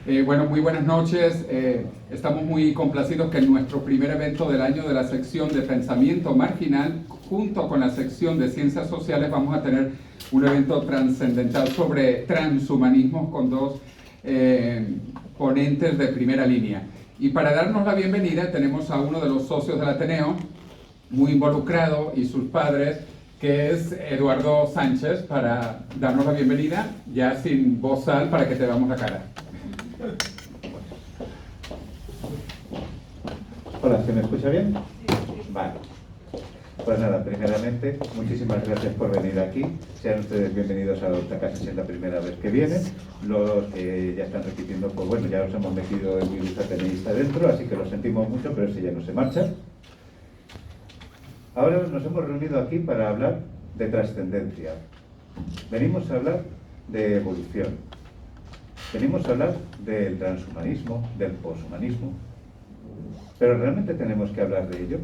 Bueno, muy buenas noches. Estamos muy complacidos que en nuestro primer evento del año de la sección de Pensamiento Marginal, junto con la sección de Ciencias Sociales, vamos a tener un evento trascendental sobre transhumanismo con dos ponentes de primera línea. Y para darnos la bienvenida tenemos a uno de los socios del Ateneo, muy involucrado, y sus padres, que es Eduardo Sánchez, para darnos la bienvenida, ya sin bozal, para que te veamos la cara. Hola, ¿se me escucha bien? Vale. Pues nada, primeramente, muchísimas gracias por venir aquí. Sean ustedes bienvenidos a esta casa, si es la primera vez que vienen. Los que ya están repitiendo, pues bueno, ya os hemos metido el virus ateneísta dentro, así que lo sentimos mucho, pero ese ya no se marcha. Ahora nos hemos reunido aquí para hablar de trascendencia. Venimos a hablar de evolución. Venimos a hablar del transhumanismo, del poshumanismo. Pero ¿realmente tenemos que hablar de ello?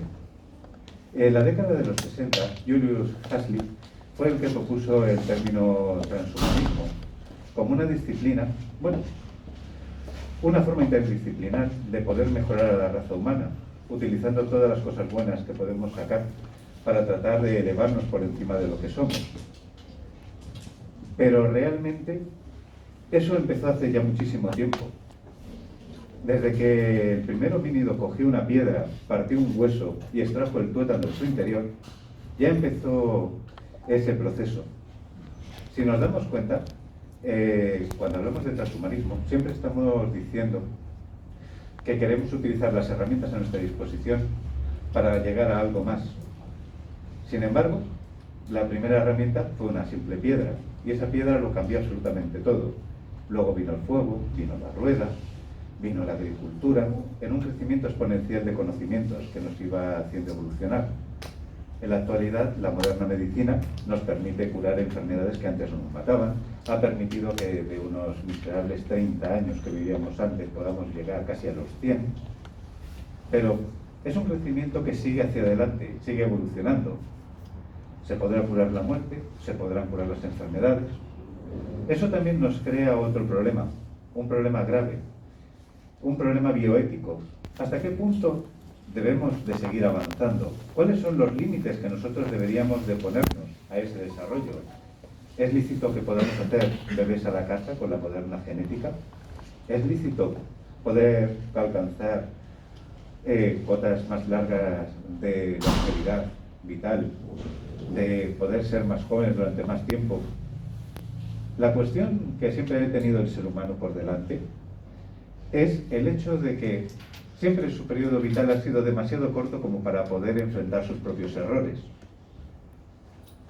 En la década de los 60, Julius Huxley fue el que propuso el término transhumanismo como una disciplina, bueno, una forma interdisciplinar de poder mejorar a la raza humana, utilizando todas las cosas buenas que podemos sacar para tratar de elevarnos por encima de lo que somos. Pero realmente eso empezó hace ya muchísimo tiempo. Desde que el primer homínido cogió una piedra, partió un hueso y extrajo el tuétano de su interior, ya empezó ese proceso. Si nos damos cuenta, cuando hablamos de transhumanismo, siempre estamos diciendo que queremos utilizar las herramientas a nuestra disposición para llegar a algo más. Sin embargo, la primera herramienta fue una simple piedra, y esa piedra lo cambió absolutamente todo. Luego vino el fuego, vino la rueda, vino la agricultura, en un crecimiento exponencial de conocimientos que nos iba haciendo evolucionar. En la actualidad, la moderna medicina nos permite curar enfermedades que antes no nos mataban, ha permitido que de unos miserables 30 años que vivíamos antes podamos llegar casi a los 100. Pero es un crecimiento que sigue hacia adelante, sigue evolucionando. Se podrá curar la muerte, se podrán curar las enfermedades. Eso también nos crea otro problema, un problema grave, un problema bioético. ¿Hasta qué punto debemos de seguir avanzando? ¿Cuáles son los límites que nosotros deberíamos de ponernos a ese desarrollo? ¿Es lícito que podamos hacer bebés a la carta con la moderna genética? ¿Es lícito poder alcanzar cotas más largas de longevidad vital, de poder ser más jóvenes durante más tiempo? La cuestión que siempre he tenido el ser humano por delante es el hecho de que siempre su periodo vital ha sido demasiado corto como para poder enfrentar sus propios errores.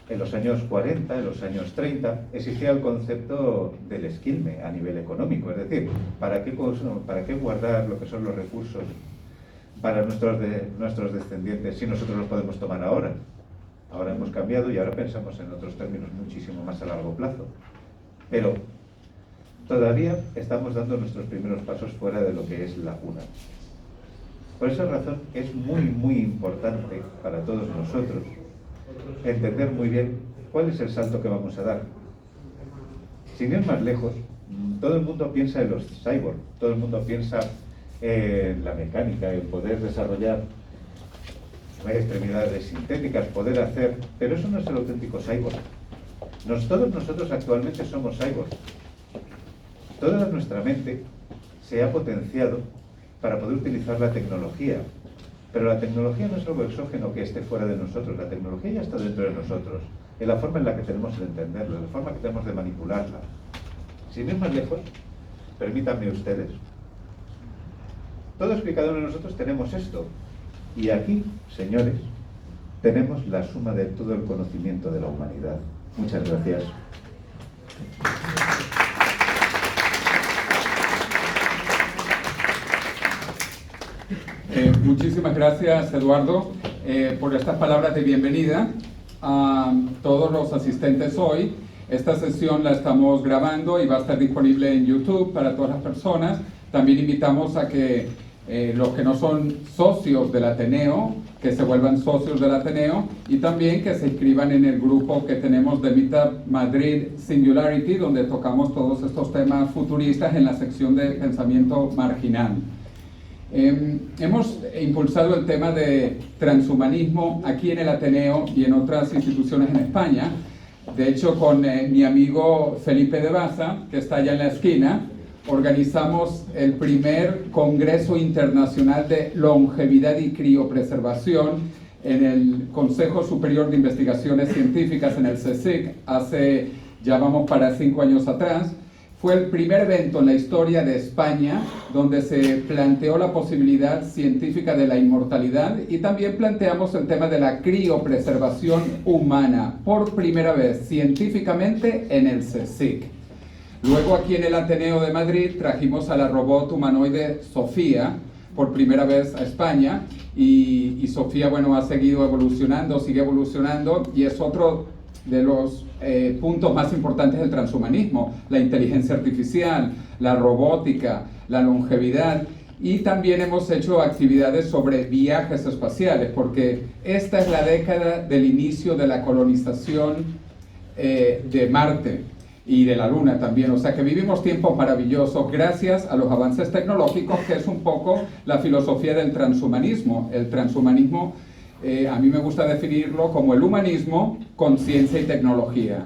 En los años 40, en los años 30, existía el concepto del esquilme a nivel económico, es decir, ¿para qué guardar lo que son los recursos para nuestros descendientes si nosotros los podemos tomar ahora? Ahora hemos cambiado y ahora pensamos en otros términos muchísimo más a largo plazo. Pero todavía estamos dando nuestros primeros pasos fuera de lo que es la cuna. Por esa razón es muy importante para todos nosotros entender muy bien cuál es el salto que vamos a dar. Sin ir más lejos, todo el mundo piensa en los cyborgs, todo el mundo piensa en la mecánica, en poder desarrollar extremidades sintéticas, poder hacer... Pero eso no es el auténtico cyborg. Todos nosotros actualmente somos cyborgs. Toda nuestra mente se ha potenciado para poder utilizar la tecnología. Pero la tecnología no es algo exógeno que esté fuera de nosotros. La tecnología ya está dentro de nosotros, en la forma en la que tenemos de entenderla, en la forma que tenemos de manipularla. Sin ir más lejos, permítanme ustedes, todos y cada uno de nosotros tenemos esto. Y aquí, señores, tenemos la suma de todo el conocimiento de la humanidad. Muchas gracias. Muchísimas gracias, Eduardo, por estas palabras de bienvenida a todos los asistentes hoy. Esta sesión la estamos grabando y va a estar disponible en YouTube para todas las personas. También invitamos a que los que no son socios del Ateneo, que se vuelvan socios del Ateneo, y también que se inscriban en el grupo que tenemos de Meetup Madrid Singularity, donde tocamos todos estos temas futuristas en la sección de pensamiento marginal. Hemos impulsado el tema de transhumanismo aquí en el Ateneo y en otras instituciones en España. De hecho, con mi amigo Felipe de Baza, que está allá en la esquina, organizamos el primer Congreso Internacional de Longevidad y Criopreservación en el Consejo Superior de Investigaciones Científicas, en el CSIC, ya vamos para 5 años atrás. Fue el primer evento en la historia de España donde se planteó la posibilidad científica de la inmortalidad, y también planteamos el tema de la criopreservación humana, por primera vez científicamente en el CSIC. Luego aquí en el Ateneo de Madrid trajimos a la robot humanoide Sofía por primera vez a España, y Sofía, bueno, ha seguido evolucionando, sigue evolucionando, y es otro de los puntos más importantes del transhumanismo: la inteligencia artificial, la robótica, la longevidad. Y también hemos hecho actividades sobre viajes espaciales, porque esta es la década del inicio de la colonización de Marte y de la Luna también. O sea que vivimos tiempos maravillosos gracias a los avances tecnológicos, que es un poco la filosofía del transhumanismo. El transhumanismo, a mí me gusta definirlo como el humanismo con ciencia y tecnología.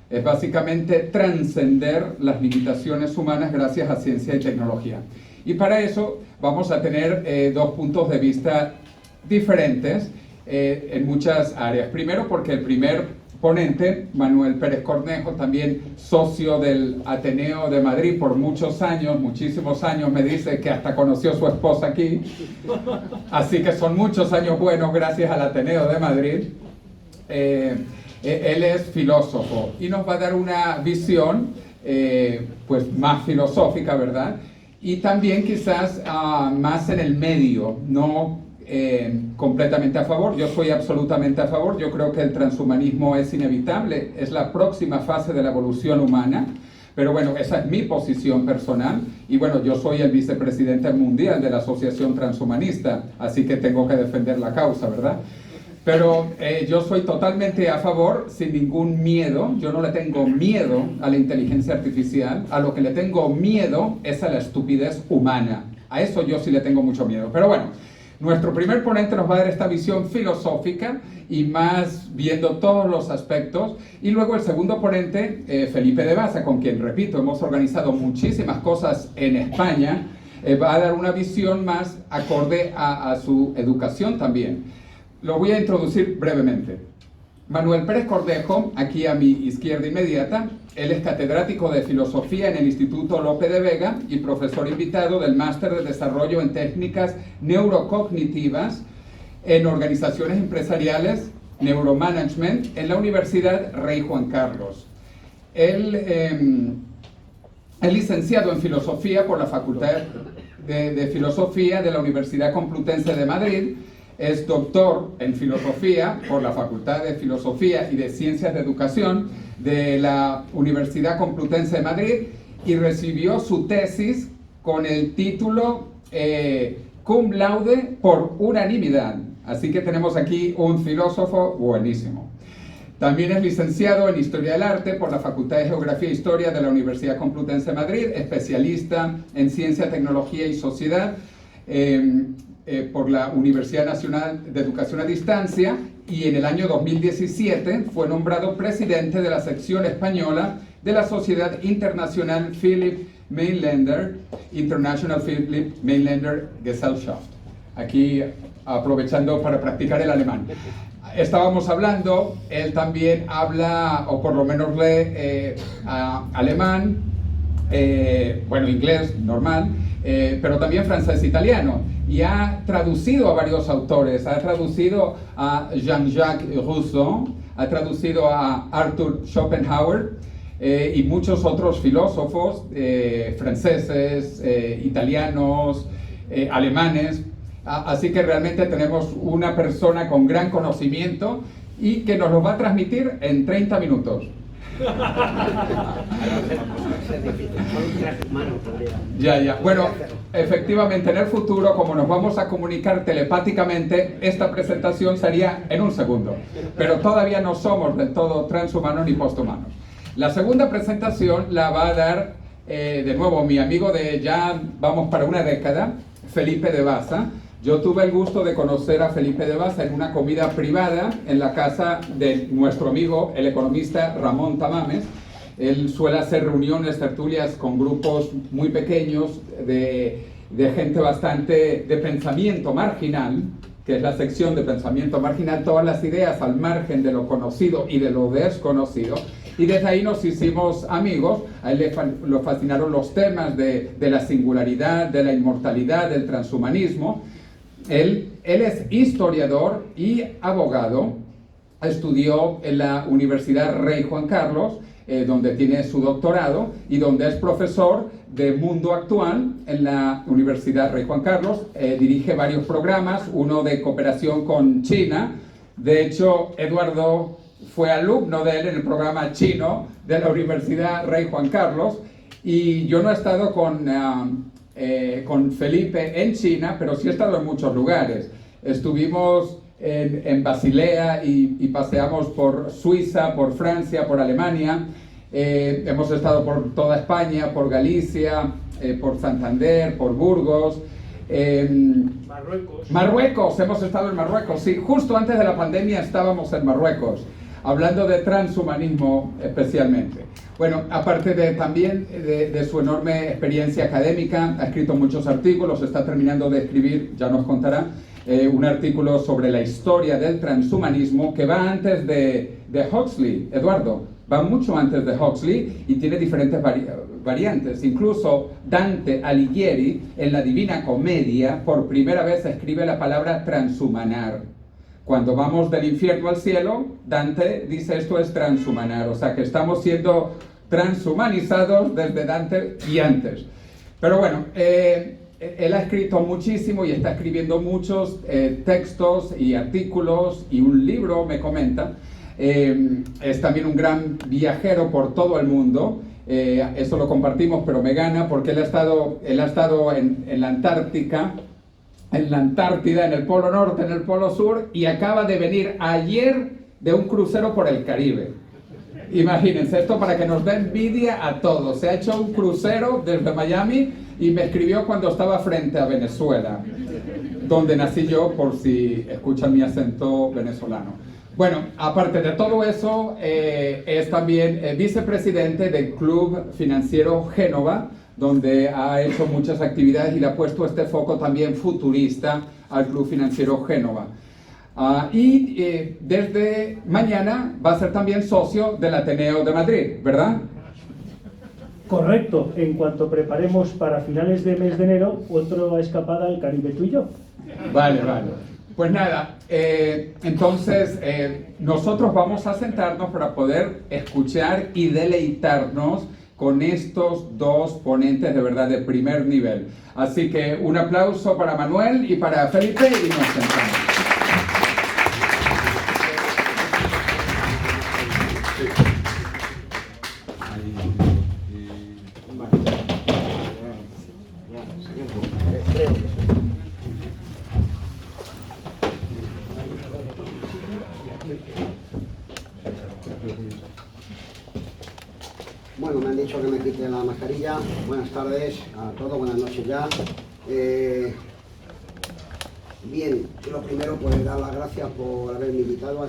Es básicamente trascender las limitaciones humanas gracias a ciencia y tecnología. Y para eso vamos a tener dos puntos de vista diferentes en muchas áreas. Primero, porque el primer ponente, Manuel Pérez Cornejo, también socio del Ateneo de Madrid por muchos años, muchísimos años, me dice que hasta conoció a su esposa aquí, así que son muchos años buenos gracias al Ateneo de Madrid. Él es filósofo y nos va a dar una visión pues más filosófica, ¿verdad? Y también quizás más en el medio, no completamente a favor. Yo soy absolutamente a favor. Yo creo que el transhumanismo es inevitable, es la próxima fase de la evolución humana, pero bueno, esa es mi posición personal, y bueno, yo soy el vicepresidente mundial de la Asociación Transhumanista, así que tengo que defender la causa, ¿verdad? Pero yo soy totalmente a favor, sin ningún miedo. Yo no le tengo miedo a la inteligencia artificial. A lo que le tengo miedo es a la estupidez humana. A eso yo sí le tengo mucho miedo. Pero bueno, nuestro primer ponente nos va a dar esta visión filosófica y más viendo todos los aspectos. Y luego el segundo ponente, Felipe de Baza, con quien, repito, hemos organizado muchísimas cosas en España, va a dar una visión más acorde a su educación también. Lo voy a introducir brevemente. Manuel Pérez Cornejo, aquí a mi izquierda inmediata, él es catedrático de Filosofía en el Instituto Lope de Vega y profesor invitado del Máster de Desarrollo en Técnicas Neurocognitivas en Organizaciones Empresariales, Neuromanagement, en la Universidad Rey Juan Carlos. Él es licenciado en Filosofía por la Facultad de Filosofía de la Universidad Complutense de Madrid. Es doctor en Filosofía por la Facultad de Filosofía y de Ciencias de Educación de la Universidad Complutense de Madrid, y recibió su tesis con el título Cum Laude por unanimidad. Así que tenemos aquí un filósofo buenísimo. También es licenciado en Historia del Arte por la Facultad de Geografía e Historia de la Universidad Complutense de Madrid, especialista en Ciencia, Tecnología y Sociedad por la Universidad Nacional de Educación a Distancia, y en el año 2017 fue nombrado presidente de la sección española de la Sociedad Internacional Philipp Mainlander, International Philipp Mainlander Gesellschaft. Aquí aprovechando para practicar el alemán. Estábamos hablando, él también habla, o por lo menos lee alemán, bueno, inglés normal, pero también francés e italiano, y ha traducido a varios autores. Ha traducido a Jean-Jacques Rousseau, ha traducido a Arthur Schopenhauer y muchos otros filósofos franceses, italianos, alemanes. Así que realmente tenemos una persona con gran conocimiento y que nos lo va a transmitir en 30 minutos. Ya. Bueno, efectivamente, en el futuro, como nos vamos a comunicar telepáticamente, esta presentación sería en un segundo. Pero todavía no somos del todo transhumanos ni posthumanos. La segunda presentación la va a dar, de nuevo, mi amigo de ya vamos para una década, Felipe de Baza. Yo tuve el gusto de conocer a Felipe de Baza en una comida privada en la casa de nuestro amigo, el economista Ramón Tamames. Él suele hacer reuniones, tertulias con grupos muy pequeños de gente bastante de pensamiento marginal, que es la sección de pensamiento marginal, todas las ideas al margen de lo conocido y de lo desconocido. Y desde ahí nos hicimos amigos. A él le fascinaron los temas de la singularidad, de la inmortalidad, del transhumanismo. Él es historiador y abogado. Estudió en la Universidad Rey Juan Carlos, donde tiene su doctorado, y donde es profesor de Mundo Actual en la Universidad Rey Juan Carlos. Dirige varios programas, uno de cooperación con China. De hecho, Eduardo fue alumno de él en el programa chino de la Universidad Rey Juan Carlos. Y yo no he estado con Felipe en China, pero sí he estado en muchos lugares. Estuvimos en Basilea y paseamos por Suiza, por Francia, por Alemania. Hemos estado por toda España, por Galicia, por Santander, por Burgos. Marruecos, hemos estado en Marruecos, sí, justo antes de la pandemia estábamos en Marruecos, hablando de transhumanismo especialmente. Bueno, aparte también de su enorme experiencia académica, ha escrito muchos artículos, está terminando de escribir, ya nos contará, un artículo sobre la historia del transhumanismo que va antes de Huxley, Eduardo, va mucho antes de Huxley y tiene diferentes variantes. Incluso Dante Alighieri, en la Divina Comedia, por primera vez escribe la palabra transhumanar. Cuando vamos del infierno al cielo, Dante dice esto es transhumanar, o sea que estamos siendo transhumanizados desde Dante y antes. Pero bueno, él ha escrito muchísimo y está escribiendo muchos textos y artículos y un libro, me comenta. Es también un gran viajero por todo el mundo. Eso lo compartimos, pero me gana porque él ha estado en la Antártica, en la Antártida, en el Polo Norte, en el Polo Sur, y acaba de venir ayer de un crucero por el Caribe. Imagínense, esto para que nos dé envidia a todos. Se ha hecho un crucero desde Miami y me escribió cuando estaba frente a Venezuela, donde nací yo, por si escuchan mi acento venezolano. Bueno, aparte de todo eso, es también vicepresidente del Club Financiero Génova, donde ha hecho muchas actividades y le ha puesto este foco también futurista al Club Financiero Génova. Desde mañana va a ser también socio del Ateneo de Madrid, ¿verdad? Correcto. En cuanto preparemos para finales de mes de enero, otra escapada al Caribe tú y yo. Vale. Pues nada, entonces nosotros vamos a sentarnos para poder escuchar y deleitarnos con estos dos ponentes de verdad de primer nivel. Así que un aplauso para Manuel y para Felipe y nos sentamos. Bueno, me han dicho que me quite la mascarilla. Buenas tardes a todos, buenas noches ya. Bien, lo primero pues dar las gracias por haberme invitado a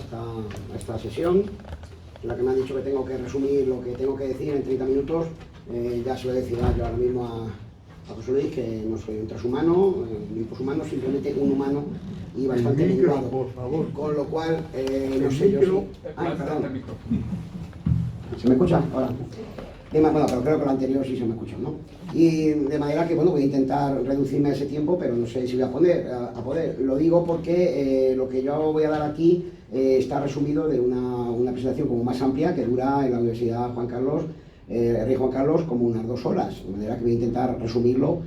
esta sesión, en la que me han dicho que tengo que resumir lo que tengo que decir en 30 minutos. Ya se lo decía yo ahora mismo a José Luis que no soy un transhumano, ni poshumano, simplemente un humano y bastante menguado. Por favor. Con lo cual, no sé yo si... Ay, perdón. ¿Se me escucha ahora? Bueno, pero creo que lo anterior sí se me escucha, ¿no? Y de manera que, bueno, voy a intentar reducirme ese tiempo, pero no sé si voy a poder. Lo digo porque lo que yo voy a dar aquí está resumido de una presentación como más amplia que dura en la Universidad Rey Juan Carlos, como unas 2 horas. De manera que voy a intentar resumirlo,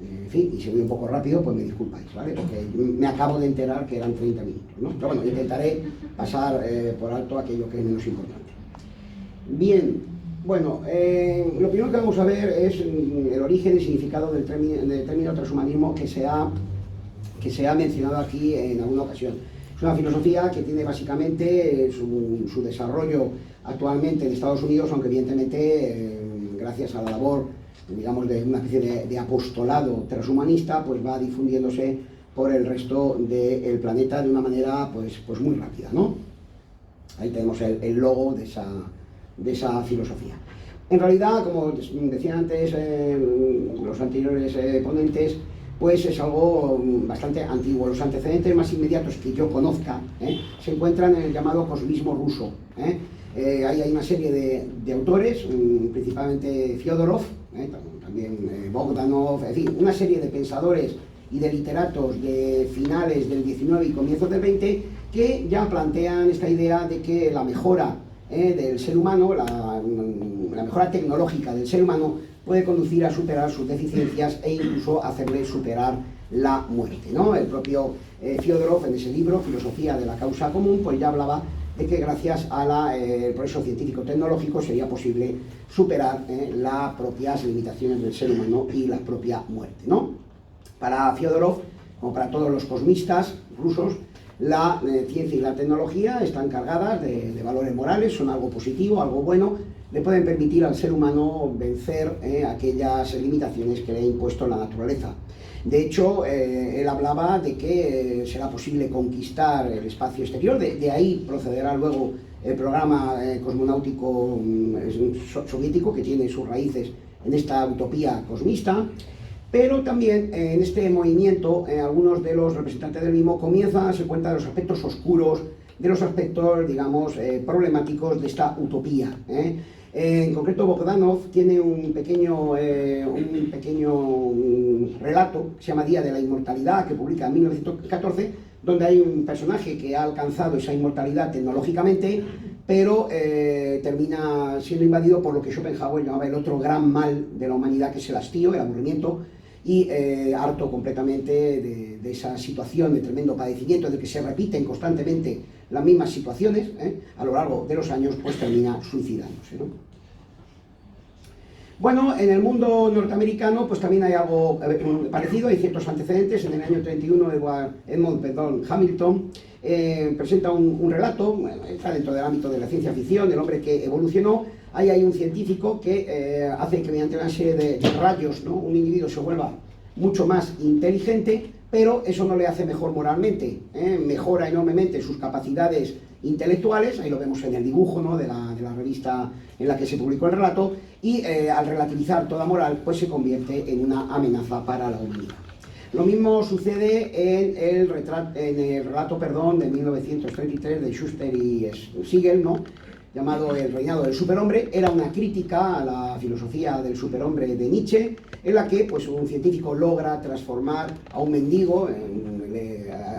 en fin, y si voy un poco rápido, pues me disculpáis, ¿vale? Porque me acabo de enterar que eran 30 minutos, ¿no? Pero bueno, intentaré pasar por alto aquello que es menos importante. Bien, bueno, lo primero que vamos a ver es el origen y significado del término transhumanismo que se ha mencionado aquí en alguna ocasión. Es una filosofía que tiene básicamente su desarrollo actualmente en Estados Unidos, aunque evidentemente gracias a la labor, digamos, de una especie de apostolado transhumanista, pues va difundiéndose por el resto del planeta de una manera pues muy rápida, ¿no? Ahí tenemos el logo de esa filosofía. En realidad, como decían antes los anteriores ponentes, pues es algo bastante antiguo. Los antecedentes más inmediatos que yo conozca se encuentran en el llamado cosmismo ruso. Ahí hay una serie de autores, principalmente Fyodorov, también Bogdanov, en fin, una serie de pensadores y de literatos de finales del 19 y comienzos del 20 que ya plantean esta idea de que la mejora del ser humano, la mejora tecnológica del ser humano puede conducir a superar sus deficiencias e incluso hacerle superar la muerte, ¿no? El propio Fyodorov, en ese libro, Filosofía de la Causa Común, pues ya hablaba de que gracias al progreso científico-tecnológico sería posible superar las propias limitaciones del ser humano y la propia muerte, ¿no? Para Fyodorov, como para todos los cosmistas rusos, la ciencia y la tecnología están cargadas de valores morales, son algo positivo, algo bueno, le pueden permitir al ser humano vencer aquellas limitaciones que le ha impuesto la naturaleza. De hecho, él hablaba de que será posible conquistar el espacio exterior, de ahí procederá luego el programa cosmonáutico soviético, que tiene sus raíces en esta utopía cosmista. Pero también en este movimiento, algunos de los representantes del mismo comienzan a darse cuenta de los aspectos oscuros, de los aspectos, digamos, problemáticos de esta utopía. En concreto, Bogdanov tiene un pequeño relato que se llama Día de la Inmortalidad, que publica en 1914, donde hay un personaje que ha alcanzado esa inmortalidad tecnológicamente, pero termina siendo invadido por lo que Schopenhauer llamaba el otro gran mal de la humanidad, que es el hastío, el aburrimiento, y harto completamente de esa situación de tremendo padecimiento, de que se repiten constantemente las mismas situaciones a lo largo de los años, pues termina suicidándose, ¿no? Bueno, en el mundo norteamericano pues también hay algo parecido, hay ciertos antecedentes. En el año 31 Edmund Hamilton presenta un relato, está dentro del ámbito de la ciencia ficción, del hombre que evolucionó. Ahí hay un científico que hace que mediante una serie de rayos, ¿no?, un individuo se vuelva mucho más inteligente, pero eso no le hace mejor moralmente, mejora enormemente sus capacidades intelectuales, ahí lo vemos en el dibujo, ¿no?, de la revista en la que se publicó el relato, y al relativizar toda moral, pues se convierte en una amenaza para la humanidad. Lo mismo sucede en el relato de 1933 de Schuster y Siegel, ¿no?, llamado El reinado del superhombre. Era una crítica a la filosofía del superhombre de Nietzsche, en la que pues, un científico logra transformar a un mendigo,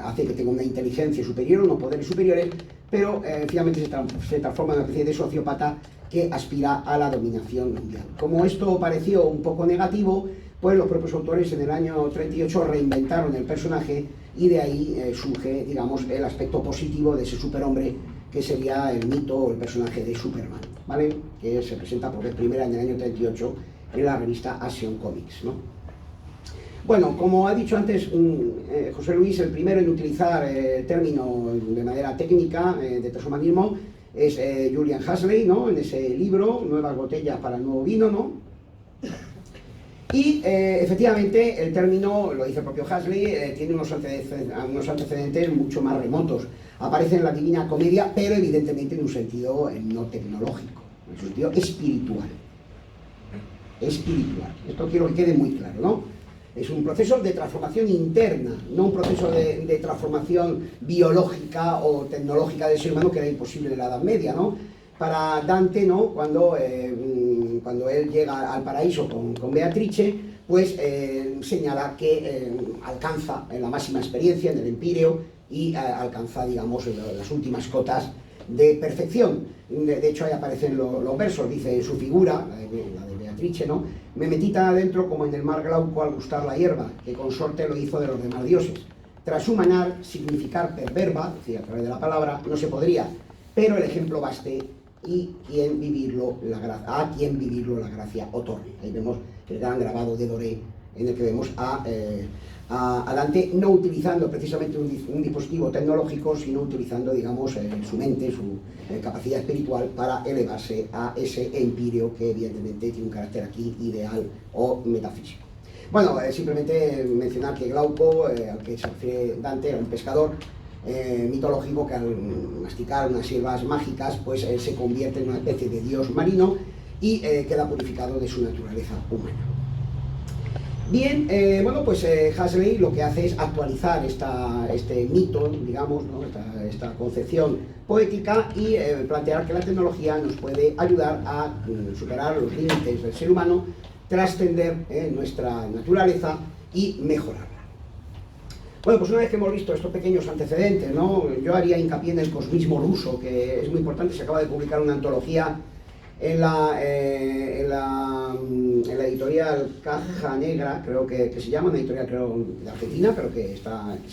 hace que tenga una inteligencia superior, unos poderes superiores, pero finalmente se transforma en una especie de sociópata que aspira a la dominación mundial. Como esto pareció un poco negativo, pues los propios autores en el año 38 reinventaron el personaje, y de ahí surge, digamos, el aspecto positivo de ese superhombre, que sería el mito o el personaje de Superman, ¿vale?, que se presenta por vez primera en el año 38 en la revista Action Comics, ¿no? Bueno, como ha dicho antes José Luis, el primero en utilizar el término de manera técnica de transhumanismo es Julian Huxley, ¿no?, en ese libro, Nuevas botellas para el nuevo vino, ¿no? Y efectivamente el término, lo dice el propio Huxley, tiene unos antecedentes mucho más remotos. Aparece en la Divina Comedia, pero evidentemente en un sentido no tecnológico, en un sentido espiritual. Espiritual. Esto quiero que quede muy claro, ¿no? Es un proceso de transformación interna, no un proceso de transformación biológica o tecnológica del ser humano, que era imposible en la Edad Media, ¿no? Para Dante, ¿no?, cuando él llega al paraíso con Beatrice, pues señala que alcanza en la máxima experiencia, en el empíreo, y alcanza, digamos, las últimas cotas de perfección. De hecho, ahí aparecen los versos, dice su figura, la de Beatrice, ¿no?: me metí tan adentro como en el mar glauco al gustar la hierba, que consorte lo hizo de los demás dioses. Transhumanar, significar per verba, es decir, a través de la palabra, no se podría, pero el ejemplo baste y quien vivirlo la gracia otorgue. Ahí vemos el gran grabado de Doré, en el que vemos a Dante no utilizando precisamente un dispositivo tecnológico, sino utilizando, digamos, su mente, su capacidad espiritual para elevarse a ese empíreo que evidentemente tiene un carácter aquí ideal o metafísico. Bueno, simplemente mencionar que Glauco, al que se refiere Dante, era un pescador mitológico que al masticar unas hierbas mágicas pues se convierte en una especie de dios marino y queda purificado de su naturaleza humana. Bien, bueno, pues Huxley lo que hace es actualizar este mito, digamos, ¿no? esta concepción poética y plantear que la tecnología nos puede ayudar a superar los límites del ser humano, trascender nuestra naturaleza y mejorarla. Bueno, pues una vez que hemos visto estos pequeños antecedentes, ¿no? Yo haría hincapié en el cosmismo ruso, que es muy importante. Se acaba de publicar una antología en la editorial Caja Negra, creo que se llama, una editorial creo de Argentina, pero que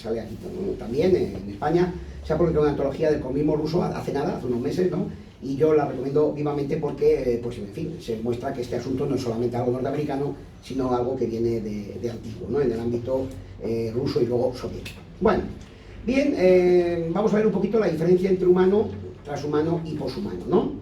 sale aquí también en España. Se ha publicado una antología del cosmismo ruso hace nada, hace unos meses, ¿no? Y yo la recomiendo vivamente porque, pues en fin, se muestra que este asunto no es solamente algo norteamericano, sino algo que viene de antiguo, ¿no? En el ámbito ruso y luego soviético. Bueno, bien, vamos a ver un poquito la diferencia entre humano, transhumano y poshumano, ¿no?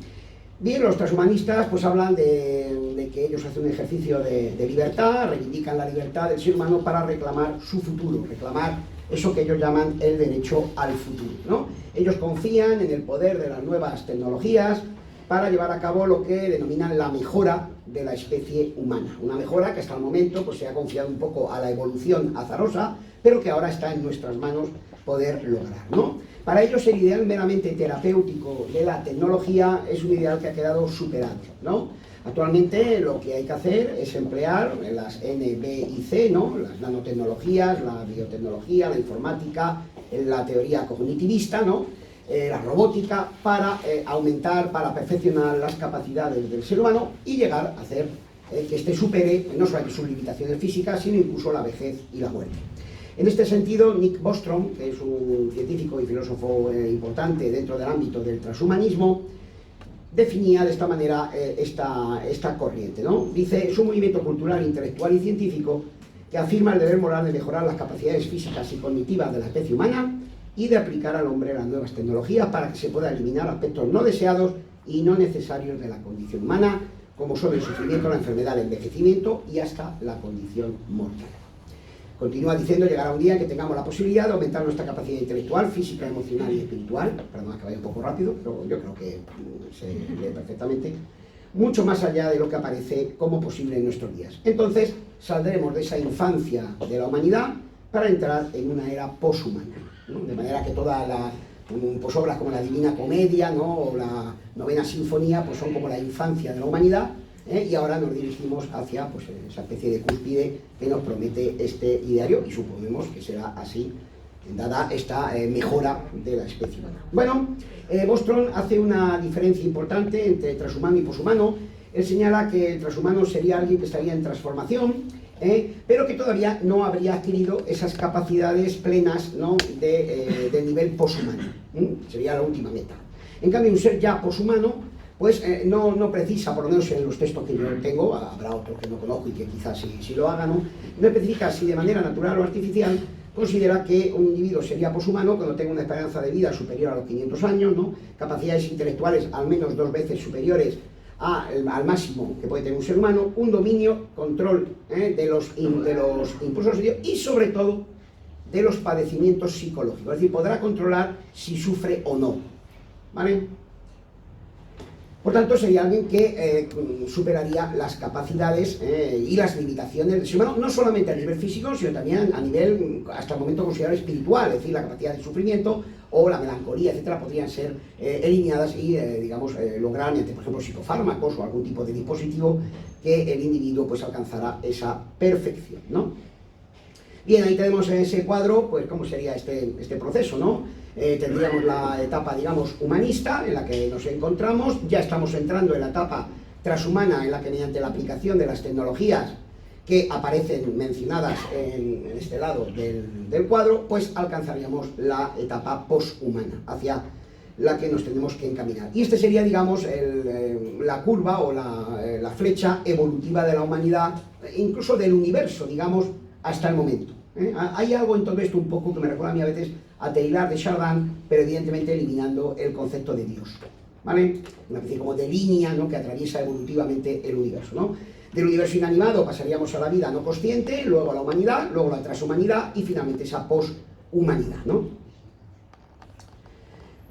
Bien, los transhumanistas pues hablan de que ellos hacen un ejercicio de libertad, reivindican la libertad del ser humano para reclamar su futuro, reclamar eso que ellos llaman el derecho al futuro, ¿no? Ellos confían en el poder de las nuevas tecnologías para llevar a cabo lo que denominan la mejora de la especie humana. Una mejora que hasta el momento pues, se ha confiado un poco a la evolución azarosa, pero que ahora está en nuestras manos poder lograr, ¿no? Para ellos el ideal meramente terapéutico de la tecnología es un ideal que ha quedado superado, ¿no? Actualmente lo que hay que hacer es emplear las N, B y C, ¿no? Las nanotecnologías, la biotecnología, la informática, la teoría cognitivista, ¿no? La robótica para aumentar, para perfeccionar las capacidades del ser humano y llegar a hacer que éste supere no solamente sus limitaciones físicas, sino incluso la vejez y la muerte. En este sentido, Nick Bostrom, que es un científico y filósofo importante dentro del ámbito del transhumanismo, definía de esta manera esta corriente, ¿no? Dice, es un movimiento cultural, intelectual y científico que afirma el deber moral de mejorar las capacidades físicas y cognitivas de la especie humana y de aplicar al hombre las nuevas tecnologías para que se pueda eliminar aspectos no deseados y no necesarios de la condición humana, como son el sufrimiento, la enfermedad, el envejecimiento y hasta la condición mortal. Continúa diciendo, llegará un día en que tengamos la posibilidad de aumentar nuestra capacidad intelectual, física, emocional y espiritual, perdón que vaya un poco rápido, pero yo creo que se lee perfectamente, mucho más allá de lo que aparece como posible en nuestros días. Entonces saldremos de esa infancia de la humanidad para entrar en una era poshumana, ¿no? De manera que todas las pues, obras como la Divina Comedia, ¿no? O la Novena Sinfonía pues son como la infancia de la humanidad, y ahora nos dirigimos hacia pues, esa especie de cúspide que nos promete este ideario y suponemos que será así dada esta mejora de la especie humana. Bueno, Bostrom hace una diferencia importante entre transhumano y poshumano. Él señala que el transhumano sería alguien que estaría en transformación, pero que todavía no habría adquirido esas capacidades plenas, ¿no? del nivel poshumano. Sería la última meta. En cambio, un ser ya poshumano pues no precisa, por lo menos en los textos que yo tengo, habrá otros que no conozco y que quizás sí lo hagan, no especifica si de manera natural o artificial considera que un individuo sería poshumano cuando tenga una esperanza de vida superior a los 500 años, ¿no? Capacidades intelectuales al menos 2 veces superiores al máximo que puede tener un ser humano, un dominio, control de los impulsos y sobre todo de los padecimientos psicológicos, es decir, podrá controlar si sufre o no, ¿vale? Por tanto, sería alguien que superaría las capacidades y las limitaciones del ser humano, no solamente a nivel físico, sino también a nivel, hasta el momento, considerado espiritual, es decir, la capacidad de sufrimiento o la melancolía, etcétera, podrían ser eliminadas y, digamos, lograr, mediante, por ejemplo, psicofármacos o algún tipo de dispositivo, que el individuo pues alcanzará esa perfección, ¿no? Bien, ahí tenemos en ese cuadro, pues, cómo sería este proceso, ¿no? Tendríamos la etapa, digamos, humanista, en la que nos encontramos, ya estamos entrando en la etapa transhumana, en la que mediante la aplicación de las tecnologías que aparecen mencionadas en este lado del cuadro, pues alcanzaríamos la etapa poshumana, hacia la que nos tenemos que encaminar. Y este sería, digamos, la curva o la flecha evolutiva de la humanidad, incluso del universo, digamos, hasta el momento. Hay algo en todo esto un poco que me recuerda a mí a veces a Teilhard de Chardin, pero evidentemente eliminando el concepto de Dios, ¿vale? Una especie como de línea, ¿no?, que atraviesa evolutivamente el universo, ¿no? Del universo inanimado pasaríamos a la vida no consciente, luego a la humanidad, luego a la transhumanidad y finalmente esa poshumanidad, ¿no?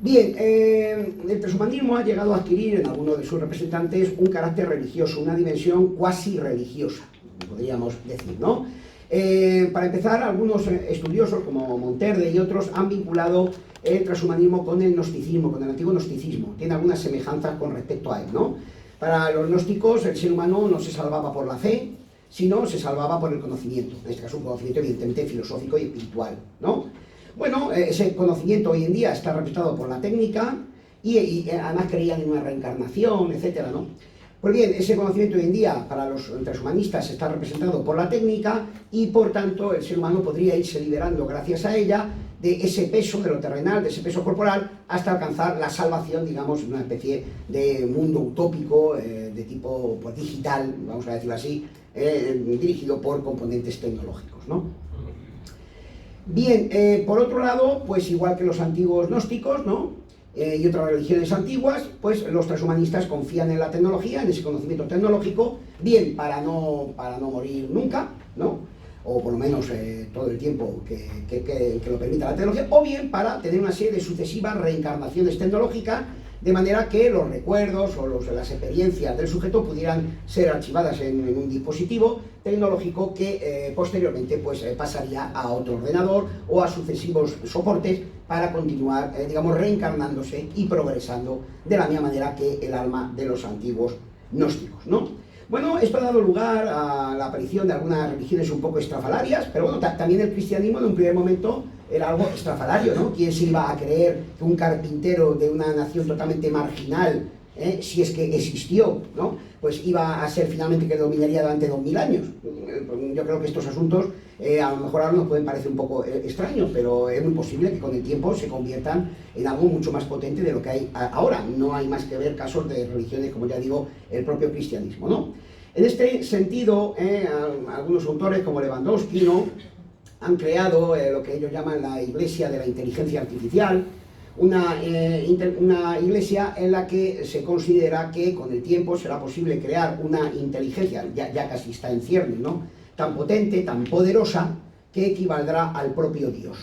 Bien, el transhumanismo ha llegado a adquirir en algunos de sus representantes un carácter religioso, una dimensión cuasi religiosa, podríamos decir, ¿no? Para empezar, algunos estudiosos como Monterde y otros han vinculado el transhumanismo con el gnosticismo, con el antiguo gnosticismo. Tiene algunas semejanzas con respecto a él, ¿no? Para los gnósticos el ser humano no se salvaba por la fe, sino se salvaba por el conocimiento, en este caso un conocimiento evidentemente filosófico y espiritual, ¿no? Bueno, ese conocimiento hoy en día está representado por la técnica y además creían en una reencarnación, etcétera, ¿no? Pues bien, ese conocimiento hoy en día para los transhumanistas está representado por la técnica y por tanto el ser humano podría irse liberando gracias a ella de ese peso, de lo terrenal, de ese peso corporal, hasta alcanzar la salvación, digamos, en una especie de mundo utópico de tipo pues, digital, vamos a decirlo así, dirigido por componentes tecnológicos, ¿no? Bien, por otro lado, pues igual que los antiguos gnósticos, ¿no?, y otras religiones antiguas, pues los transhumanistas confían en la tecnología, en ese conocimiento tecnológico, bien para no morir nunca, ¿no?, o por lo menos todo el tiempo que lo permita la tecnología, o bien para tener una serie de sucesivas reencarnaciones tecnológicas, de manera que los recuerdos o las experiencias del sujeto pudieran ser archivadas en un dispositivo tecnológico que posteriormente pues, pasaría a otro ordenador o a sucesivos soportes para continuar, digamos, reencarnándose y progresando de la misma manera que el alma de los antiguos gnósticos, ¿no? Bueno, esto ha dado lugar a la aparición de algunas religiones un poco estrafalarias, pero bueno, también el cristianismo en un primer momento era algo estrafalario, ¿no? ¿Quién se iba a creer que un carpintero de una nación totalmente marginal, si es que existió, ¿no?, pues iba a ser finalmente que dominaría durante 2000 años? Yo creo que estos asuntos a lo mejor ahora nos pueden parecer un poco extraños, pero es muy posible que con el tiempo se conviertan en algo mucho más potente de lo que hay ahora. No hay más que ver casos de religiones, como ya digo, el propio cristianismo, ¿no? En este sentido, algunos autores como Lewandowski, ¿no?, han creado lo que ellos llaman la Iglesia de la Inteligencia Artificial, una iglesia en la que se considera que con el tiempo será posible crear una inteligencia, ya casi está en ciernes, ¿no?, tan potente, tan poderosa, que equivaldrá al propio Dios,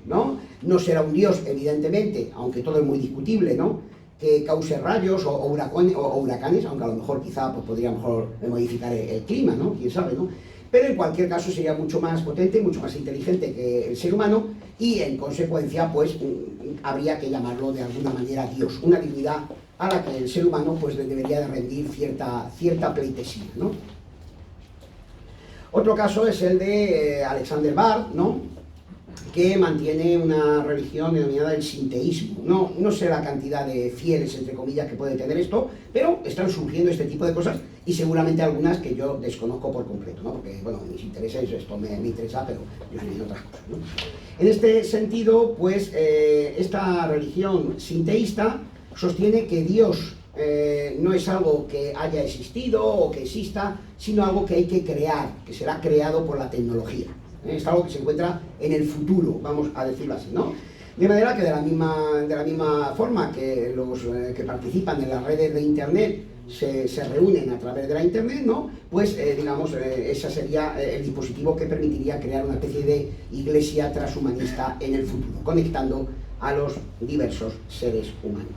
¿no? No será un Dios, evidentemente, aunque todo es muy discutible, ¿no?, que cause rayos o huracanes, aunque a lo mejor quizá pues, podría mejor modificar el clima, ¿no?, quién sabe, ¿no? Pero en cualquier caso sería mucho más potente, mucho más inteligente que el ser humano y en consecuencia pues habría que llamarlo de alguna manera Dios, una divinidad a la que el ser humano pues le debería de rendir cierta pleitesía, ¿no? Otro caso es el de Alexander Bard, ¿no?, que mantiene una religión denominada el sinteísmo. No sé la cantidad de fieles, entre comillas, que puede tener esto, pero están surgiendo este tipo de cosas y seguramente algunas que yo desconozco por completo, ¿no?, porque, bueno, mis intereses, esto me interesa, pero yo estoy en otras cosas, ¿no? En este sentido, pues, esta religión sinteísta sostiene que Dios no es algo que haya existido o que exista, sino algo que hay que crear, que será creado por la tecnología. Es algo que se encuentra en el futuro, vamos a decirlo así, ¿no? De manera que de la misma forma que los que participan en las redes de Internet se reúnen a través de la Internet, ¿no?, pues digamos, ese sería el dispositivo que permitiría crear una especie de iglesia transhumanista en el futuro, conectando a los diversos seres humanos.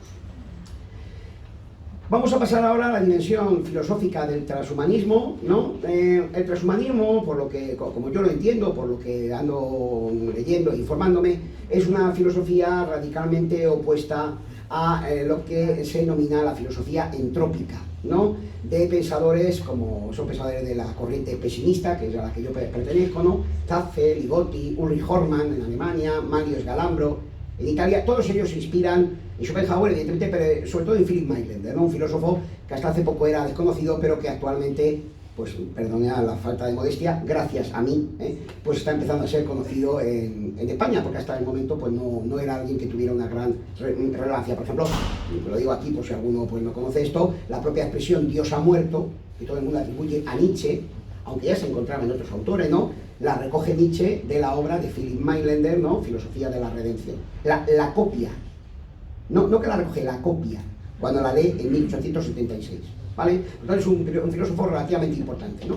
Vamos a pasar ahora a la dimensión filosófica del transhumanismo, ¿no? El transhumanismo, por lo que, como yo lo entiendo, por lo que ando leyendo e informándome, es una filosofía radicalmente opuesta a lo que se denomina la filosofía entrópica, ¿no?, de pensadores como son pensadores de la corriente pesimista, que es a la que yo pertenezco, ¿no?, Zaffer, Ligotti, Ulrich Hormann en Alemania, Mario Sgalambro en Italia. Todos ellos se inspiran en Schopenhauer, evidentemente, pero sobre todo en Philip Mailander, ¿no?, un filósofo que hasta hace poco era desconocido, pero que actualmente pues perdone a la falta de modestia, gracias a mí, pues está empezando a ser conocido en España, porque hasta el momento pues no era alguien que tuviera una gran relevancia. Por ejemplo, lo digo aquí por si alguno pues no conoce esto, la propia expresión Dios ha muerto, que todo el mundo atribuye a Nietzsche, aunque ya se encontraba en otros autores, ¿no? La recoge Nietzsche de la obra de Philip Mailander, ¿no? Filosofía de la Redención. La copia, no que la recoge, la copia, cuando la lee en 1876, ¿vale? Entonces es un filósofo relativamente importante, ¿no?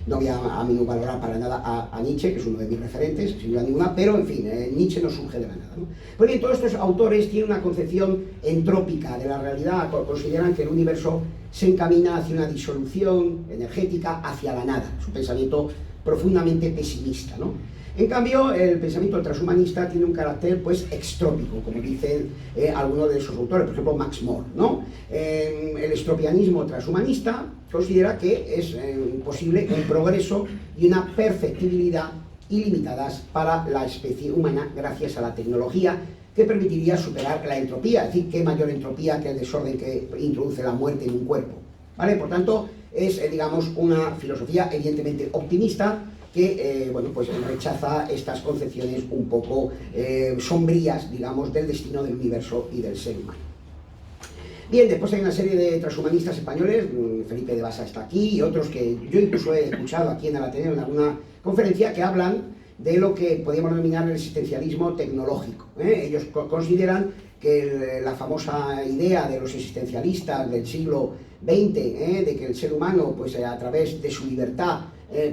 No voy a minusvalorar para nada a Nietzsche, que es uno de mis referentes, sin duda ninguna, pero en fin, Nietzsche no surge de la nada, ¿no? Pues bien, todos estos autores tienen una concepción entrópica de la realidad, consideran que el universo se encamina hacia una disolución energética, hacia la nada, es un pensamiento profundamente pesimista, ¿no? En cambio, el pensamiento transhumanista tiene un carácter pues extrópico, como dicen algunos de esos autores, por ejemplo Max More, ¿no? El estropianismo transhumanista considera que es posible un progreso y una perfectibilidad ilimitadas para la especie humana gracias a la tecnología que permitiría superar la entropía, es decir, qué mayor entropía que el desorden que introduce la muerte en un cuerpo, ¿vale? Por tanto, es, digamos, una filosofía evidentemente optimista que, bueno, pues rechaza estas concepciones un poco sombrías, digamos, del destino del universo y del ser humano. Bien, después hay una serie de transhumanistas españoles, Felipe de Basa está aquí, y otros que yo incluso he escuchado aquí en el Ateneo en alguna conferencia, que hablan de lo que podríamos denominar el existencialismo tecnológico. Ellos consideran que la famosa idea de los existencialistas del siglo XX, de que el ser humano, pues a través de su libertad,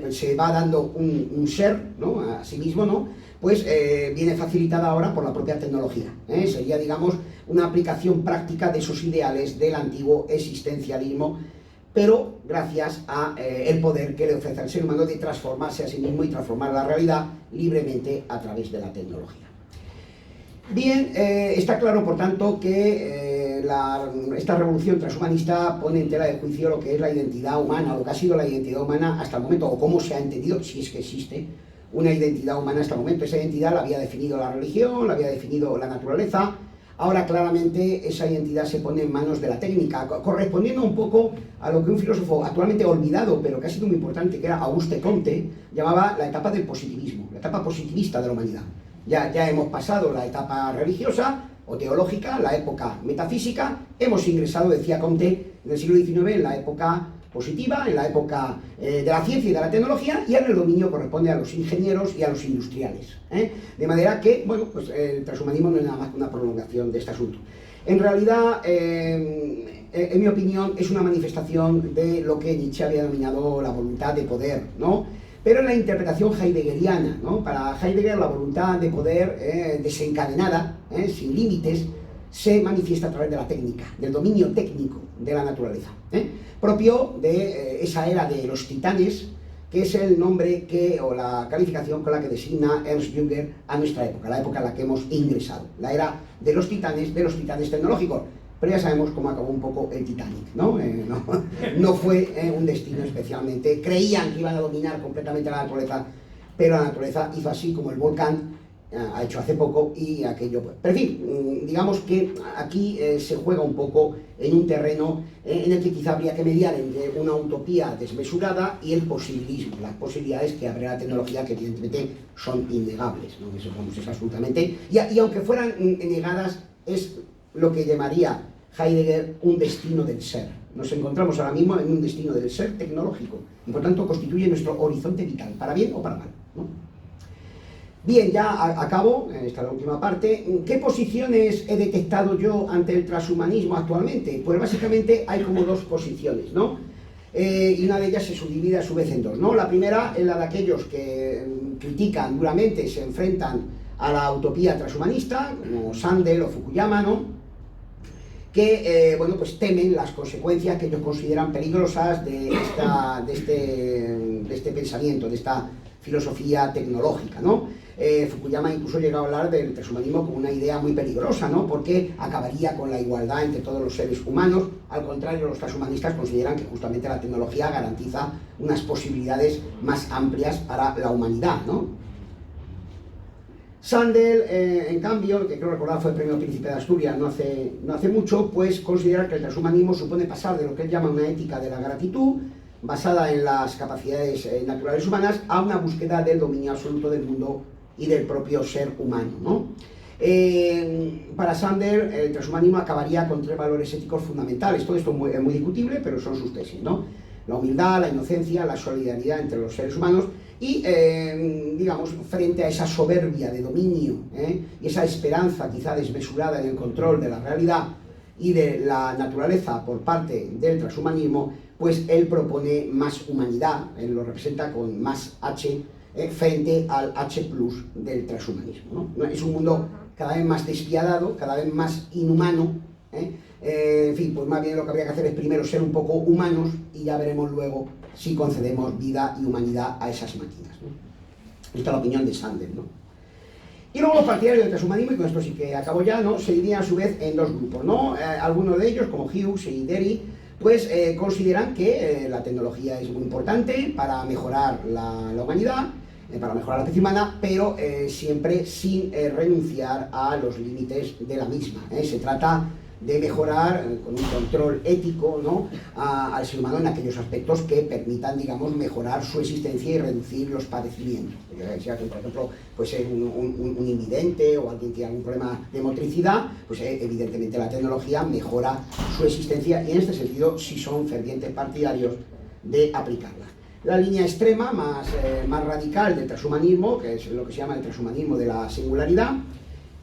pues se va dando un ser, ¿no?, a sí mismo, ¿no?, pues viene facilitada ahora por la propia tecnología. Sería, digamos, una aplicación práctica de esos ideales del antiguo existencialismo, pero gracias a el poder que le ofrece al ser humano de transformarse a sí mismo y transformar la realidad libremente a través de la tecnología. Bien, está claro, por tanto, que esta revolución transhumanista pone en tela de juicio lo que es la identidad humana, lo que ha sido la identidad humana hasta el momento, o cómo se ha entendido, si es que existe una identidad humana hasta el momento. Esa identidad la había definido la religión, la había definido la naturaleza. Ahora claramente esa identidad se pone en manos de la técnica, correspondiendo un poco a lo que un filósofo actualmente olvidado, pero que ha sido muy importante, que era Auguste Comte, llamaba la etapa del positivismo, la etapa positivista de la humanidad. Ya hemos pasado la etapa religiosa o teológica, la época metafísica, hemos ingresado, decía Comte, en el siglo XIX en la época positiva, en la época de la ciencia y de la tecnología, y ahora el dominio corresponde a los ingenieros y a los industriales. De manera que, bueno, pues el transhumanismo no es nada más que una prolongación de este asunto. En realidad, en mi opinión, es una manifestación de lo que Nietzsche había denominado la voluntad de poder, ¿no? Pero en la interpretación heideggeriana, ¿no? Para Heidegger la voluntad de poder desencadenada, sin límites, se manifiesta a través de la técnica, del dominio técnico de la naturaleza, propio de esa era de los titanes, que es el nombre o la calificación con la que designa Ernst Jünger a nuestra época, la época en la que hemos ingresado, la era de los titanes tecnológicos. Pero ya sabemos cómo acabó un poco el Titanic, ¿no? No fue un destino especialmente. Creían que iban a dominar completamente la naturaleza, pero la naturaleza hizo así como el volcán ha hecho hace poco, y aquello... Pero en fin, digamos que aquí se juega un poco en un terreno en el que quizá habría que mediar entre una utopía desmesurada y el posibilismo, las posibilidades que abre la tecnología, que evidentemente son innegables, ¿no? Eso es absolutamente... Y aunque fueran negadas, es lo que llamaría Heidegger un destino del ser. Nos encontramos ahora mismo en un destino del ser tecnológico y por tanto constituye nuestro horizonte vital, para bien o para mal, ¿no? Bien, ya acabo, esta es la última parte. ¿Qué posiciones he detectado yo ante el transhumanismo actualmente? Pues básicamente hay como dos posiciones, ¿no? Y una de ellas se subdivide a su vez en dos, ¿no? La primera es la de aquellos que critican duramente, se enfrentan a la utopía transhumanista, como Sandel o Fukuyama, ¿no?, que bueno, pues temen las consecuencias que ellos consideran peligrosas de este pensamiento, de esta filosofía tecnológica, ¿no? Fukuyama incluso llegó a hablar del transhumanismo como una idea muy peligrosa, ¿no?, porque acabaría con la igualdad entre todos los seres humanos. Al contrario, los transhumanistas consideran que justamente la tecnología garantiza unas posibilidades más amplias para la humanidad, ¿no? Sandel, en cambio, que creo recordar fue el premio Príncipe de Asturias no hace mucho, pues considera que el transhumanismo supone pasar de lo que él llama una ética de la gratitud, basada en las capacidades naturales humanas, a una búsqueda del dominio absoluto del mundo y del propio ser humano, ¿no? Para Sander, el transhumanismo acabaría con 3 valores éticos fundamentales. Todo esto es muy discutible, pero son sus tesis, ¿no? La humildad, la inocencia, la solidaridad entre los seres humanos y, digamos, frente a esa soberbia de dominio y esa esperanza quizá desmesurada en el control de la realidad y de la naturaleza por parte del transhumanismo, pues él propone más humanidad, él lo representa con más H, frente al H+ del transhumanismo, ¿no? Es un mundo cada vez más despiadado, cada vez más inhumano, en fin, pues más bien lo que habría que hacer es primero ser un poco humanos y ya veremos luego si concedemos vida y humanidad a esas máquinas, ¿no? Esta es la opinión de Sander, ¿no? Y luego los partidarios del transhumanismo, y con esto sí que acabo ya, ¿no? Se dividían a su vez en 2 grupos, ¿no? Algunos de ellos, como Hughes y Derry, pues consideran que la tecnología es muy importante para mejorar la humanidad, para mejorar la especie humana, pero siempre sin renunciar a los límites de la misma. Se trata de mejorar con un control ético, ¿no?, al ser humano en aquellos aspectos que permitan, digamos, mejorar su existencia y reducir los padecimientos. Sea que, por ejemplo, pues un invidente o alguien que tiene algún problema de motricidad, pues evidentemente la tecnología mejora su existencia y en este sentido sí son fervientes partidarios de aplicarla. La línea extrema, más radical del transhumanismo, que es lo que se llama el transhumanismo de la singularidad,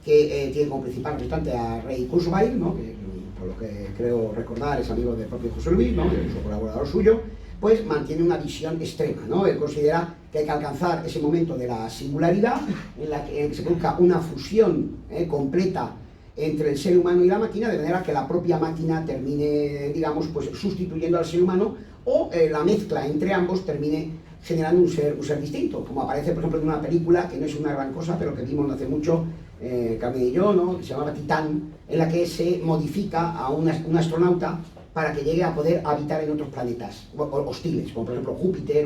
que tiene como principal representante a Ray Kurzweil, ¿no?, que por lo que creo recordar es amigo del propio José Luis, ¿no?, es un colaborador suyo, pues mantiene una visión extrema, ¿no? Él considera que hay que alcanzar ese momento de la singularidad en la que se busca una fusión completa entre el ser humano y la máquina, de manera que la propia máquina termine, digamos, pues sustituyendo al ser humano, o la mezcla entre ambos termine generando un ser distinto, como aparece, por ejemplo, en una película que no es una gran cosa, pero que vimos no hace mucho, Carmen y yo, ¿no?, que se llamaba Titán, en la que se modifica a un astronauta para que llegue a poder habitar en otros planetas hostiles, como por ejemplo Júpiter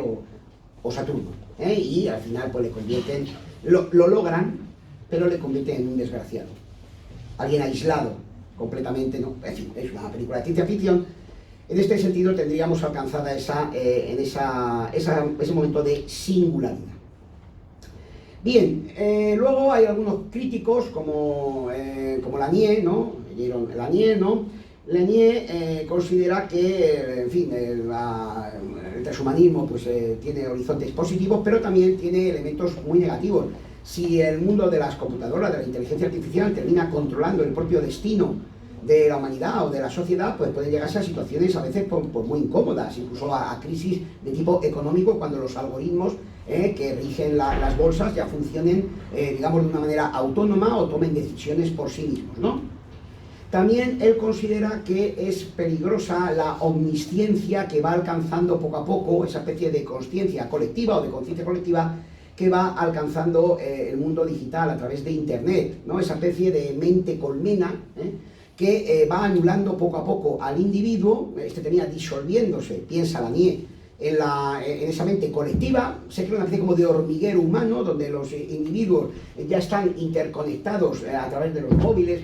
o Saturno, y al final pues le convierten, lo logran, pero le convierten en un desgraciado, alguien aislado completamente, ¿no? En fin, es una película de ciencia ficción. En este sentido tendríamos alcanzada ese momento de singularidad. Bien, luego hay algunos críticos como Lanier, ¿no? Lanier, ¿no? Lanier considera que, en fin, el transhumanismo pues, tiene horizontes positivos, pero también tiene elementos muy negativos. Si el mundo de las computadoras, de la inteligencia artificial, termina controlando el propio destino de la humanidad o de la sociedad, pues pueden llegarse a situaciones a veces pues muy incómodas, incluso a crisis de tipo económico, cuando los algoritmos que rigen las bolsas ya funcionen, digamos, de una manera autónoma o tomen decisiones por sí mismos, ¿no? También él considera que es peligrosa la omnisciencia que va alcanzando poco a poco, esa especie de consciencia colectiva o de conciencia colectiva que va alcanzando el mundo digital a través de Internet, ¿no? Esa especie de mente colmena, que va anulando poco a poco al individuo, tenía disolviéndose, piensa Lanier, en esa mente colectiva, se crea una especie como de hormiguero humano, donde los individuos ya están interconectados a través de los móviles,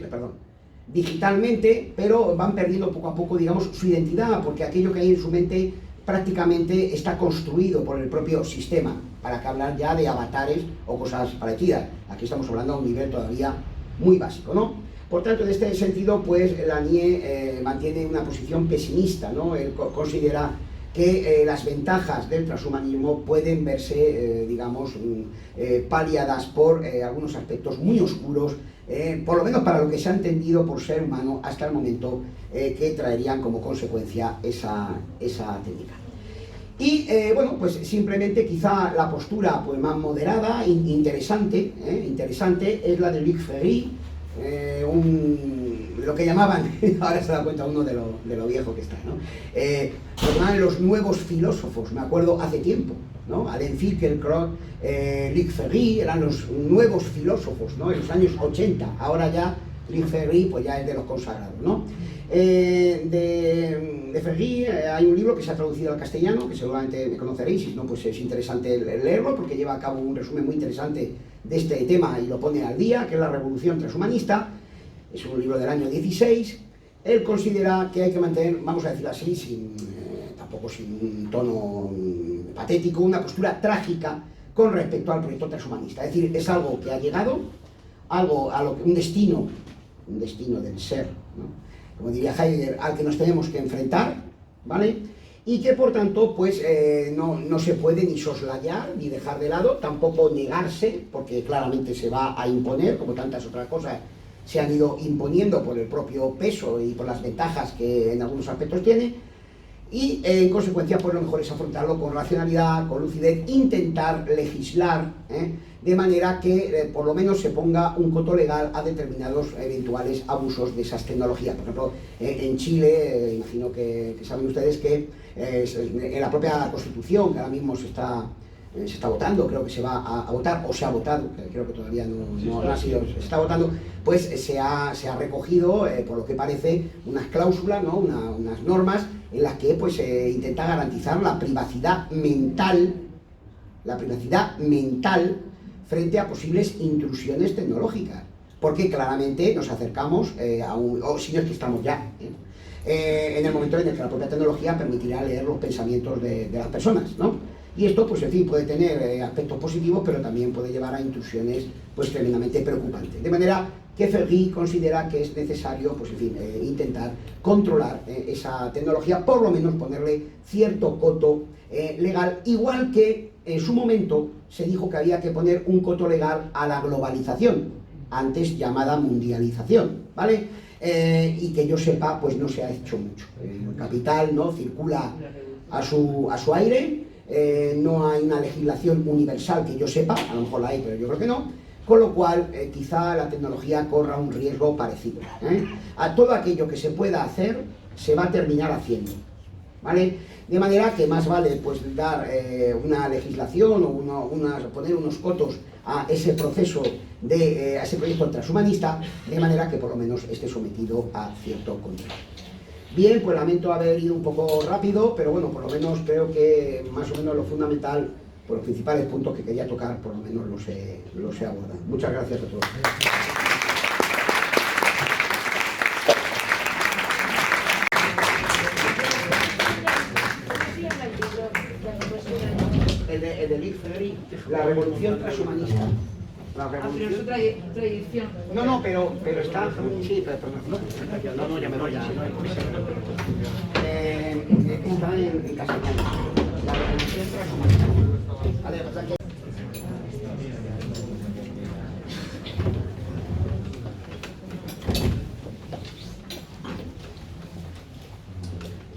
digitalmente, pero van perdiendo poco a poco, digamos, su identidad, porque aquello que hay en su mente prácticamente está construido por el propio sistema, para que hablar ya de avatares o cosas parecidas. Aquí estamos hablando a un nivel todavía muy básico, ¿no? Por tanto, en este sentido, pues Lanier mantiene una posición pesimista, ¿no? Él considera que las ventajas del transhumanismo pueden verse, digamos, paliadas por algunos aspectos muy oscuros, por lo menos para lo que se ha entendido por ser humano hasta el momento, que traerían como consecuencia esa técnica. Y bueno, pues simplemente quizá la postura pues, más moderada, interesante es la de Luc Ferry, lo que llamaban, ahora se da cuenta uno de lo viejo que está, ¿no? Lo que llamaban los nuevos filósofos, me acuerdo hace tiempo, ¿no? Alain Finkielkraut, Luc Ferry, eran los nuevos filósofos, ¿no? En los años 80, ahora ya Luc Ferry pues ya es de los consagrados, ¿no? De Ferry hay un libro que se ha traducido al castellano, que seguramente me conoceréis, si no pues es interesante leerlo, porque lleva a cabo un resumen muy interesante de este tema y lo pone al día, que es La Revolución Transhumanista. Es un libro del año 16. Él considera que hay que mantener, vamos a decirlo así, tampoco sin un tono patético, una postura trágica con respecto al proyecto transhumanista. Es decir, es algo que ha llegado, un destino del ser, ¿no? Como diría Heidegger, al que nos tenemos que enfrentar, ¿vale? Y que por tanto pues no se puede ni soslayar ni dejar de lado, tampoco negarse, porque claramente se va a imponer, como tantas otras cosas se han ido imponiendo por el propio peso y por las ventajas que en algunos aspectos tiene, y en consecuencia pues lo mejor es afrontarlo con racionalidad, con lucidez, intentar legislar, de manera que por lo menos se ponga un coto legal a determinados eventuales abusos de esas tecnologías. Por ejemplo, en Chile, imagino que saben ustedes que en la propia Constitución, que ahora mismo se está votando, creo que se va a votar, o se ha votado, creo que todavía no ha sido, se está votando, pues se ha recogido, por lo que parece, unas cláusulas, ¿no? unas normas en las que pues, se intenta garantizar la privacidad mental frente a posibles intrusiones tecnológicas, porque claramente nos acercamos o si no es que estamos ya, en el momento en el que la propia tecnología permitirá leer los pensamientos de las personas, ¿no? Y esto, pues en fin, puede tener aspectos positivos, pero también puede llevar a intrusiones pues tremendamente preocupantes. De manera que Ferri considera que es necesario, pues en fin, intentar controlar esa tecnología, por lo menos ponerle cierto coto legal, igual que en su momento se dijo que había que poner un coto legal a la globalización, antes llamada mundialización, ¿vale? Y que yo sepa, pues no se ha hecho mucho. El capital, ¿no?, circula a su aire. No hay una legislación universal que yo sepa, a lo mejor la hay, pero yo creo que no, con lo cual quizá la tecnología corra un riesgo parecido. A todo aquello que se pueda hacer, se va a terminar haciendo, ¿vale? De manera que más vale pues dar una legislación o poner unos cotos a ese proceso, a ese proyecto transhumanista, de manera que por lo menos esté sometido a cierto control. Bien, pues lamento haber ido un poco rápido, pero bueno, por lo menos creo que más o menos lo fundamental, por los principales puntos que quería tocar, por lo menos los he abordado. Muchas gracias a todos. El de Lee Ferry, la revolución transhumanista. La revolución. Pero su tradición. No, pero está. Sí, pero no, ya me voy. Está en castellano. La revolución transhumanista. Vale, pues aquí.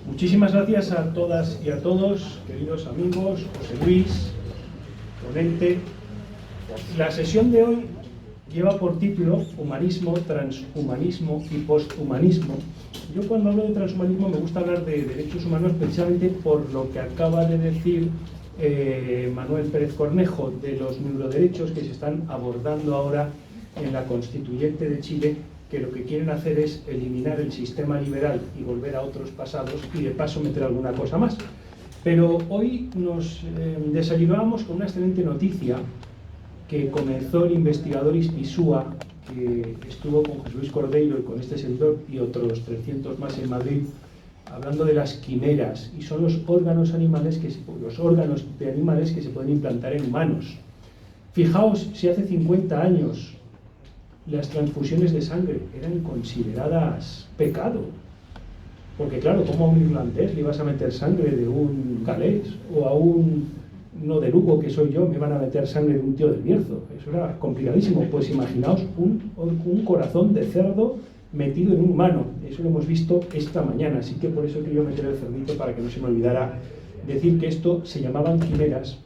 Muchísimas gracias a todas y a todos, queridos amigos, José Luis, ponente. La sesión de hoy lleva por título Humanismo, Transhumanismo y Posthumanismo. Yo cuando hablo de transhumanismo me gusta hablar de derechos humanos precisamente por lo que acaba de decir Manuel Pérez Cornejo, de los neuroderechos que se están abordando ahora en la Constituyente de Chile, que lo que quieren hacer es eliminar el sistema liberal y volver a otros pasados y de paso meter alguna cosa más. Pero hoy nos desayunábamos con una excelente noticia que comenzó el investigador Ispizúa, que estuvo con José Luis Cordeiro y con este servidor y otros 300 más en Madrid, hablando de las quimeras, y son los órganos de animales que se pueden implantar en humanos. Fijaos, si hace 50 años las transfusiones de sangre eran consideradas pecado, porque claro, ¿cómo a un irlandés le ibas a meter sangre de un galés? O a un no de Lugo, que soy yo, me van a meter sangre de un tío del Bierzo. Eso era complicadísimo. Pues imaginaos un corazón de cerdo metido en un humano. Eso lo hemos visto esta mañana, así que por eso quería meter el cerdito para que no se me olvidara decir que esto se llamaban quimeras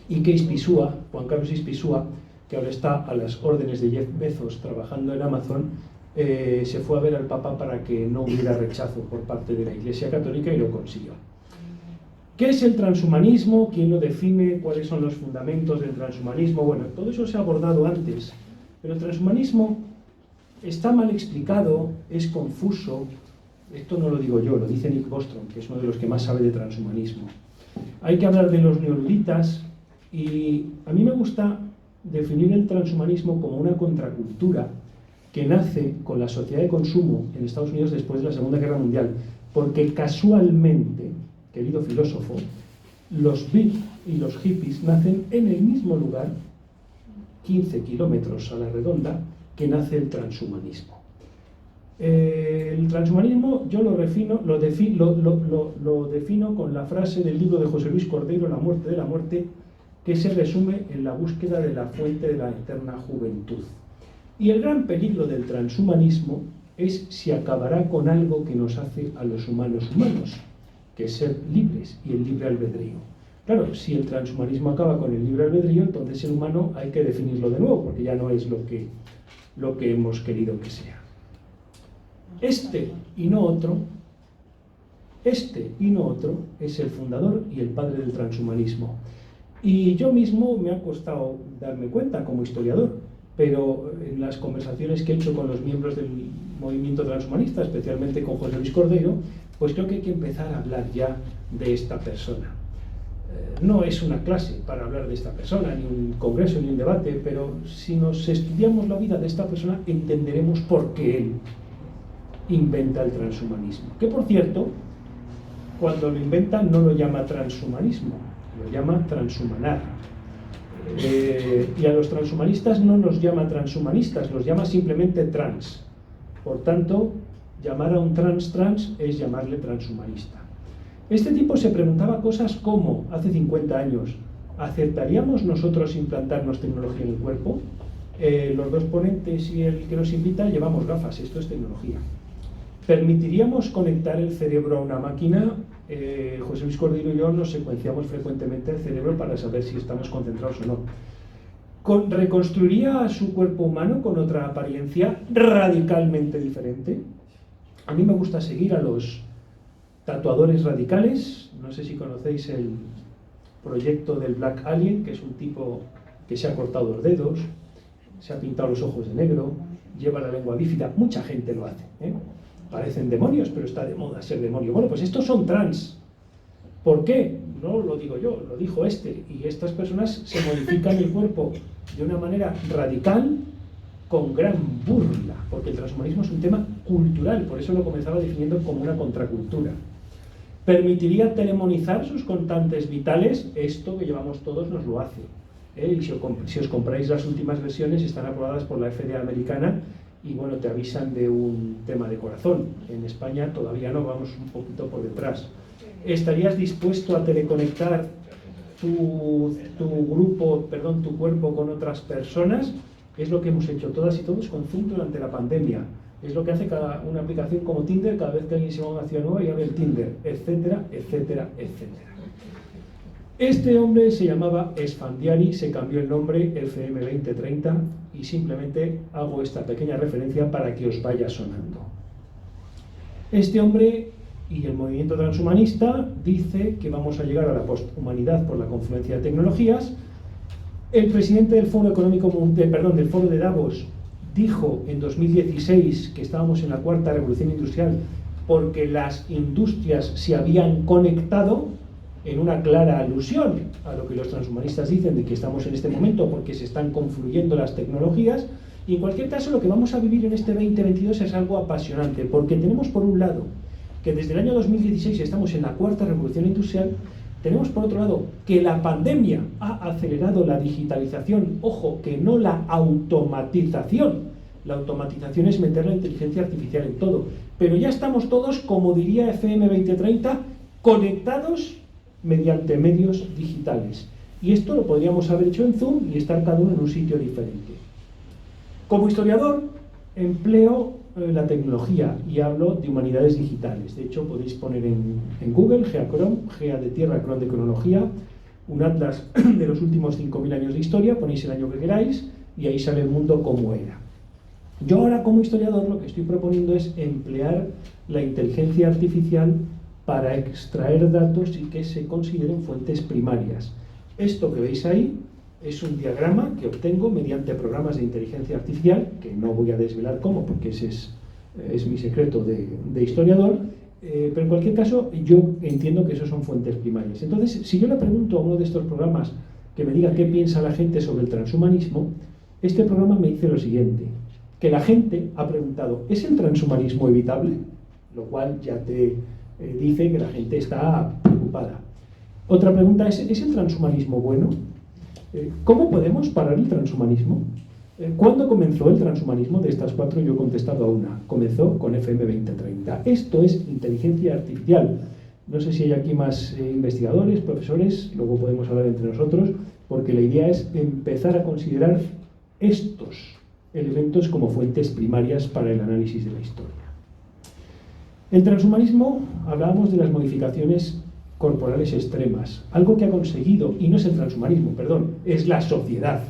y que Ispizúa, Juan Carlos Ispizúa, que ahora está a las órdenes de Jeff Bezos trabajando en Amazon, se fue a ver al Papa para que no hubiera rechazo por parte de la Iglesia Católica y lo consiguió. ¿Qué es el transhumanismo? ¿Quién lo define? ¿Cuáles son los fundamentos del transhumanismo? Bueno, todo eso se ha abordado antes, pero el transhumanismo está mal explicado, es confuso. Esto no lo digo yo, lo dice Nick Bostrom, que es uno de los que más sabe de transhumanismo. Hay que hablar de los neoluditas y a mí me gusta definir el transhumanismo como una contracultura que nace con la sociedad de consumo en Estados Unidos después de la Segunda Guerra Mundial, porque casualmente querido filósofo, los beats y los hippies nacen en el mismo lugar, 15 kilómetros a la redonda, que nace el transhumanismo. El transhumanismo yo lo defino con la frase del libro de José Luis Cordeiro, La muerte de la muerte, que se resume en la búsqueda de la fuente de la eterna juventud. Y el gran peligro del transhumanismo es si acabará con algo que nos hace a los humanos humanos, que es ser libres y el libre albedrío. Claro, si el transhumanismo acaba con el libre albedrío, entonces el humano hay que definirlo de nuevo, porque ya no es lo que hemos querido que sea. Este y no otro es el fundador y el padre del transhumanismo. Y yo mismo me ha costado darme cuenta como historiador, pero en las conversaciones que he hecho con los miembros del movimiento transhumanista, especialmente con José Luis Cordeiro, pues creo que hay que empezar a hablar ya de esta persona. No es una clase para hablar de esta persona, ni un congreso, ni un debate, pero si nos estudiamos la vida de esta persona, entenderemos por qué él inventa el transhumanismo. Que, por cierto, cuando lo inventa no lo llama transhumanismo, lo llama transhumanar. Y a los transhumanistas no los llama transhumanistas, los llama simplemente trans. Por tanto, llamar a un trans es llamarle transhumanista. Este tipo se preguntaba cosas como, hace 50 años, ¿aceptaríamos nosotros implantarnos tecnología en el cuerpo? Los dos ponentes y el que nos invita llevamos gafas, esto es tecnología. ¿Permitiríamos conectar el cerebro a una máquina? José Luis Cordeiro y yo nos secuenciamos frecuentemente el cerebro para saber si estamos concentrados o no. ¿Reconstruiría su cuerpo humano con otra apariencia radicalmente diferente? A mí me gusta seguir a los tatuadores radicales. No sé si conocéis el proyecto del Black Alien, que es un tipo que se ha cortado los dedos, se ha pintado los ojos de negro, lleva la lengua bífida. Mucha gente lo hace, ¿eh? Parecen demonios, pero está de moda ser demonio. Bueno, pues estos son trans. ¿Por qué? No lo digo yo, lo dijo este. Y estas personas se modifican el cuerpo de una manera radical, con gran burla, porque el transhumanismo es un tema cultural, por eso lo comenzaba definiendo como una contracultura. ¿Permitiría telemonizar sus constantes vitales? Esto que llevamos todos nos lo hace. Y si os compráis las últimas versiones, están aprobadas por la FDA americana y bueno, te avisan de un tema de corazón. En España todavía no, vamos un poquito por detrás. ¿Estarías dispuesto a teleconectar tu cuerpo con otras personas? Es lo que hemos hecho todas y todos con Zoom durante la pandemia. Es lo que hace una aplicación como Tinder cada vez que alguien se va a una ciudad nueva y abre el Tinder, etcétera, etcétera, etcétera. Este hombre se llamaba Esfandiari, se cambió el nombre FM 2030 y simplemente hago esta pequeña referencia para que os vaya sonando. Este hombre y el movimiento transhumanista dice que vamos a llegar a la posthumanidad por la confluencia de tecnologías. El presidente del Foro del Foro de Davos dijo en 2016 que estábamos en la cuarta revolución industrial porque las industrias se habían conectado, en una clara alusión a lo que los transhumanistas dicen de que estamos en este momento porque se están confluyendo las tecnologías. Y en cualquier caso lo que vamos a vivir en este 2022 es algo apasionante, porque tenemos por un lado que desde el año 2016 estamos en la cuarta revolución industrial. Tenemos por otro lado que la pandemia ha acelerado la digitalización, ojo, que no la automatización. La automatización es meter la inteligencia artificial en todo. Pero ya estamos todos, como diría FM 2030, conectados mediante medios digitales. Y esto lo podríamos haber hecho en Zoom y estar cada uno en un sitio diferente. Como historiador, empleo la tecnología y hablo de humanidades digitales. De hecho, podéis poner en Google Geacron, Gea de Tierra, Cron de Cronología, un atlas de los últimos 5.000 años de historia, ponéis el año que queráis y ahí sale el mundo como era. Yo ahora como historiador lo que estoy proponiendo es emplear la inteligencia artificial para extraer datos y que se consideren fuentes primarias. Esto que veis ahí es un diagrama que obtengo mediante programas de inteligencia artificial, que no voy a desvelar cómo, porque ese es mi secreto de historiador, pero en cualquier caso yo entiendo que esos son fuentes primarias. Entonces, si yo le pregunto a uno de estos programas que me diga qué piensa la gente sobre el transhumanismo, este programa me dice lo siguiente, que la gente ha preguntado, ¿es el transhumanismo evitable? Lo cual ya te dice que la gente está preocupada estampada. Otra pregunta es el transhumanismo bueno? ¿Cómo podemos parar el transhumanismo? ¿Cuándo comenzó el transhumanismo? De estas 4 yo he contestado a una. Comenzó con FM 2030. Esto es inteligencia artificial. No sé si hay aquí más investigadores, profesores, luego podemos hablar entre nosotros, porque la idea es empezar a considerar estos elementos como fuentes primarias para el análisis de la historia. El transhumanismo, hablábamos de las modificaciones corporales extremas, algo que ha conseguido, y no es el transhumanismo, perdón, es la sociedad.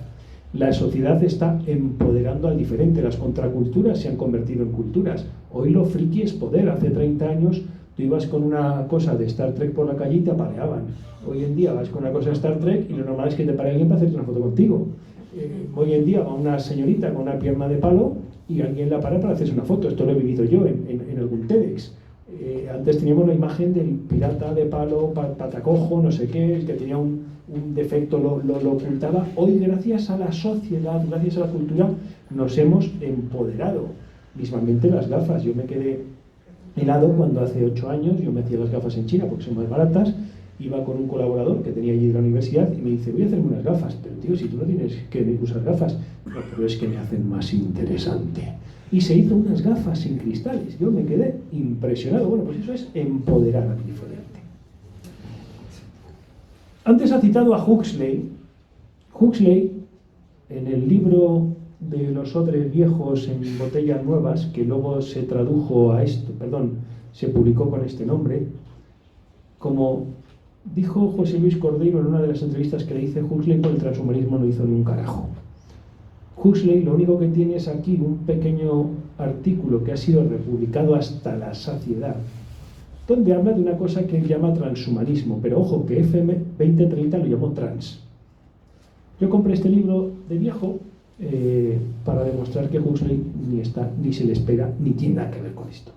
La sociedad está empoderando al diferente, las contraculturas se han convertido en culturas. Hoy lo friki es poder. Hace 30 años tú ibas con una cosa de Star Trek por la calle y te apareaban. Hoy en día vas con una cosa de Star Trek y lo normal es que te pare alguien para hacerte una foto contigo. Hoy en día va una señorita con una pierna de palo y alguien la para hacerse una foto. Esto lo he vivido yo en algún TEDx. Antes teníamos la imagen del pirata de palo, patacojo, no sé qué, el que tenía un defecto lo ocultaba. Hoy, gracias a la sociedad, gracias a la cultura, nos hemos empoderado. Mismamente las gafas. Yo me quedé helado cuando hace 8 años yo me hacía las gafas en China porque son más baratas. Iba con un colaborador que tenía allí de la universidad y me dice, voy a hacerme unas gafas. Pero tío, si tú no tienes que usar gafas. No, pero es que me hacen más interesante. Y se hizo unas gafas sin cristales. Yo me quedé impresionado. Bueno, pues eso es empoderar al diferente. Antes ha citado a Huxley. Huxley, en el libro de los odres viejos en botellas nuevas, que luego se tradujo a esto, se publicó con este nombre, como dijo José Luis Cordeiro en una de las entrevistas que le hice, Huxley con el transhumanismo no hizo ni un carajo. Huxley lo único que tiene es aquí un pequeño artículo que ha sido republicado hasta la saciedad, donde habla de una cosa que él llama transhumanismo, pero ojo, que FM 2030 lo llamó trans. Yo compré este libro de viejo para demostrar que Huxley ni está, ni se le espera, ni tiene nada que ver con esto.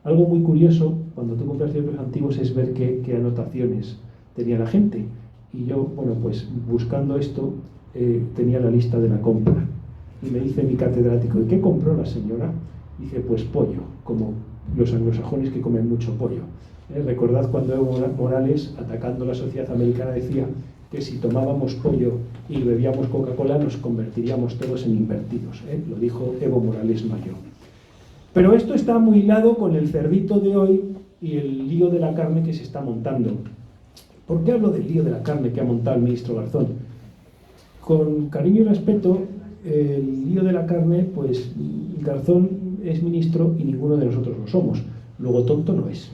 Algo muy curioso, cuando tú compras libros antiguos, es ver qué anotaciones tenía la gente. Y yo, bueno, pues buscando esto, tenía la lista de la compra. Y me dice mi catedrático, ¿y qué compró la señora? Dice, pues pollo, como los anglosajones que comen mucho pollo. Recordad cuando Evo Morales, atacando la sociedad americana, decía que si tomábamos pollo y bebíamos Coca-Cola nos convertiríamos todos en invertidos. Lo dijo Evo Morales, no yo. Pero esto está muy hilado con el cerdito de hoy y el lío de la carne que se está montando. ¿Por qué hablo del lío de la carne que ha montado el ministro Garzón? Con cariño y respeto, el lío de la carne, pues Garzón es ministro y ninguno de nosotros lo somos. Luego tonto no es.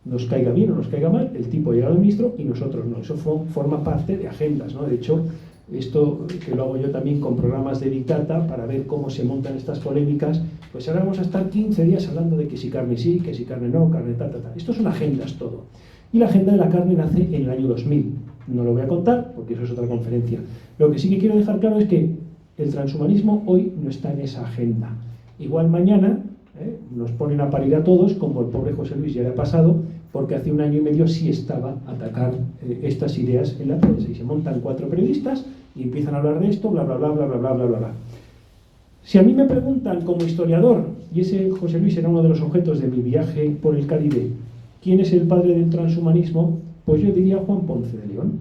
Nos caiga bien o nos caiga mal, el tipo ha llegado al ministro y nosotros no. Eso forma parte de agendas, ¿no? De hecho, esto que lo hago yo también con programas de Big Data para ver cómo se montan estas polémicas, pues ahora vamos a estar 15 días hablando de que si carne sí, que si carne no, carne ta. Esto son agendas todo. Y la agenda de la carne nace en el año 2000. No lo voy a contar porque eso es otra conferencia. Lo que sí que quiero dejar claro es que el transhumanismo hoy no está en esa agenda. Igual mañana nos ponen a parir a todos, como el pobre José Luis ya le ha pasado, porque hace 1 año y medio sí estaba a atacar estas ideas en la prensa. Y se montan 4 periodistas y empiezan a hablar de esto, bla, bla, bla, bla, bla, bla, bla, bla, bla. Si a mí me preguntan como historiador, y ese José Luis era uno de los objetos de mi viaje por el Caribe, ¿quién es el padre del transhumanismo? Pues yo diría Juan Ponce de León.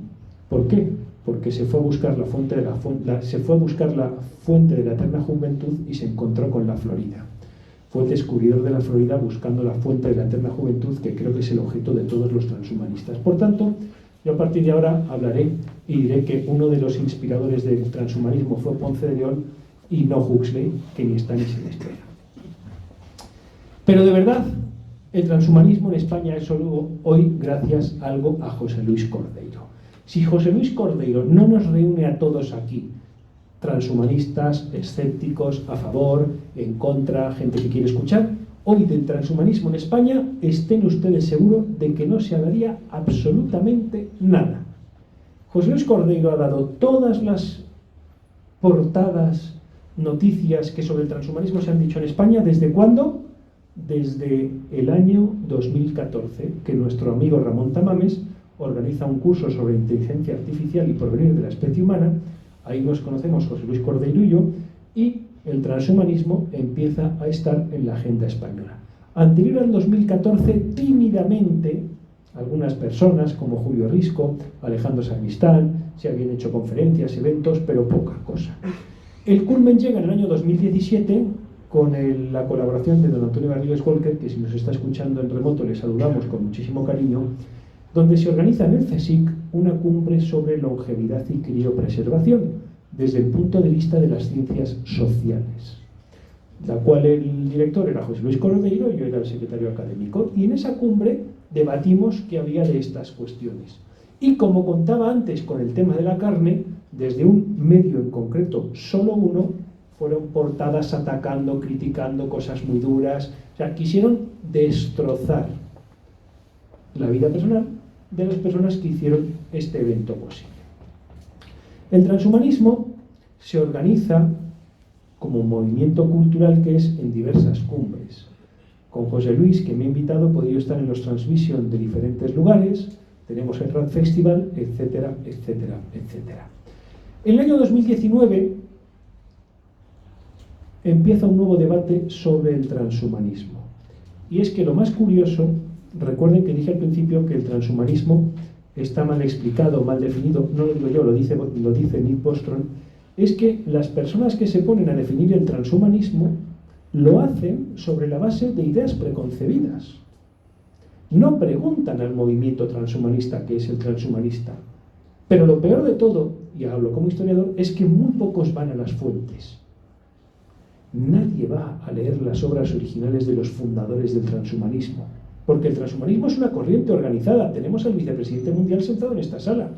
¿Por qué? Porque se fue a buscar la fuente de la eterna juventud y se encontró con la Florida. Fue el descubridor de la Florida buscando la fuente de la eterna juventud, que creo que es el objeto de todos los transhumanistas. Por tanto, yo a partir de ahora hablaré y diré que uno de los inspiradores del transhumanismo fue Ponce de León y no Huxley, que ni está ni se le espera. Pero de verdad, el transhumanismo en España es solo hoy gracias algo a José Luis Cordeiro. Si José Luis Cordeiro no nos reúne a todos aquí, transhumanistas, escépticos, a favor, en contra, gente que quiere escuchar, hoy del transhumanismo en España, estén ustedes seguros de que no se hablaría absolutamente nada. José Luis Cordeiro ha dado todas las portadas, noticias que sobre el transhumanismo se han dicho en España. ¿Desde cuándo? Desde el año 2014, que nuestro amigo Ramón Tamames organiza un curso sobre inteligencia artificial y porvenir de la especie humana. Ahí nos conocemos José Luis Cordeiro y yo, y el transhumanismo empieza a estar en la agenda española. Anterior al 2014, tímidamente, algunas personas como Julio Risco, Alejandro Sacristán, se habían hecho conferencias, eventos, pero poca cosa. El culmen llega en el año 2017 con la colaboración de don Antonio Garrigues Walker, que si nos está escuchando en remoto le saludamos con muchísimo cariño, donde se organiza en el CSIC una cumbre sobre longevidad y criopreservación desde el punto de vista de las ciencias sociales, la cual el director era José Luis Cordeiro y yo era el secretario académico, y en esa cumbre debatimos qué había de estas cuestiones. Y como contaba antes con el tema de la carne, desde un medio en concreto, solo uno, fueron portadas atacando, criticando cosas muy duras, o sea, quisieron destrozar la vida personal de las personas que hicieron este evento posible. El transhumanismo se organiza como un movimiento cultural que es en diversas cumbres. Con José Luis, que me ha invitado, he podido estar en los Transvision de diferentes lugares, tenemos el Rad Festival, etcétera, etcétera, etcétera. En el año 2019 empieza un nuevo debate sobre el transhumanismo. Y es que lo más curioso, recuerden que dije al principio que el transhumanismo está mal explicado, mal definido, no lo digo yo, lo dice Nick Bostrom, es que las personas que se ponen a definir el transhumanismo lo hacen sobre la base de ideas preconcebidas. No preguntan al movimiento transhumanista qué es el transhumanista. Pero lo peor de todo, y hablo como historiador, es que muy pocos van a las fuentes. Nadie va a leer las obras originales de los fundadores del transhumanismo, porque el transhumanismo es una corriente organizada. Tenemos al vicepresidente mundial sentado en esta sala.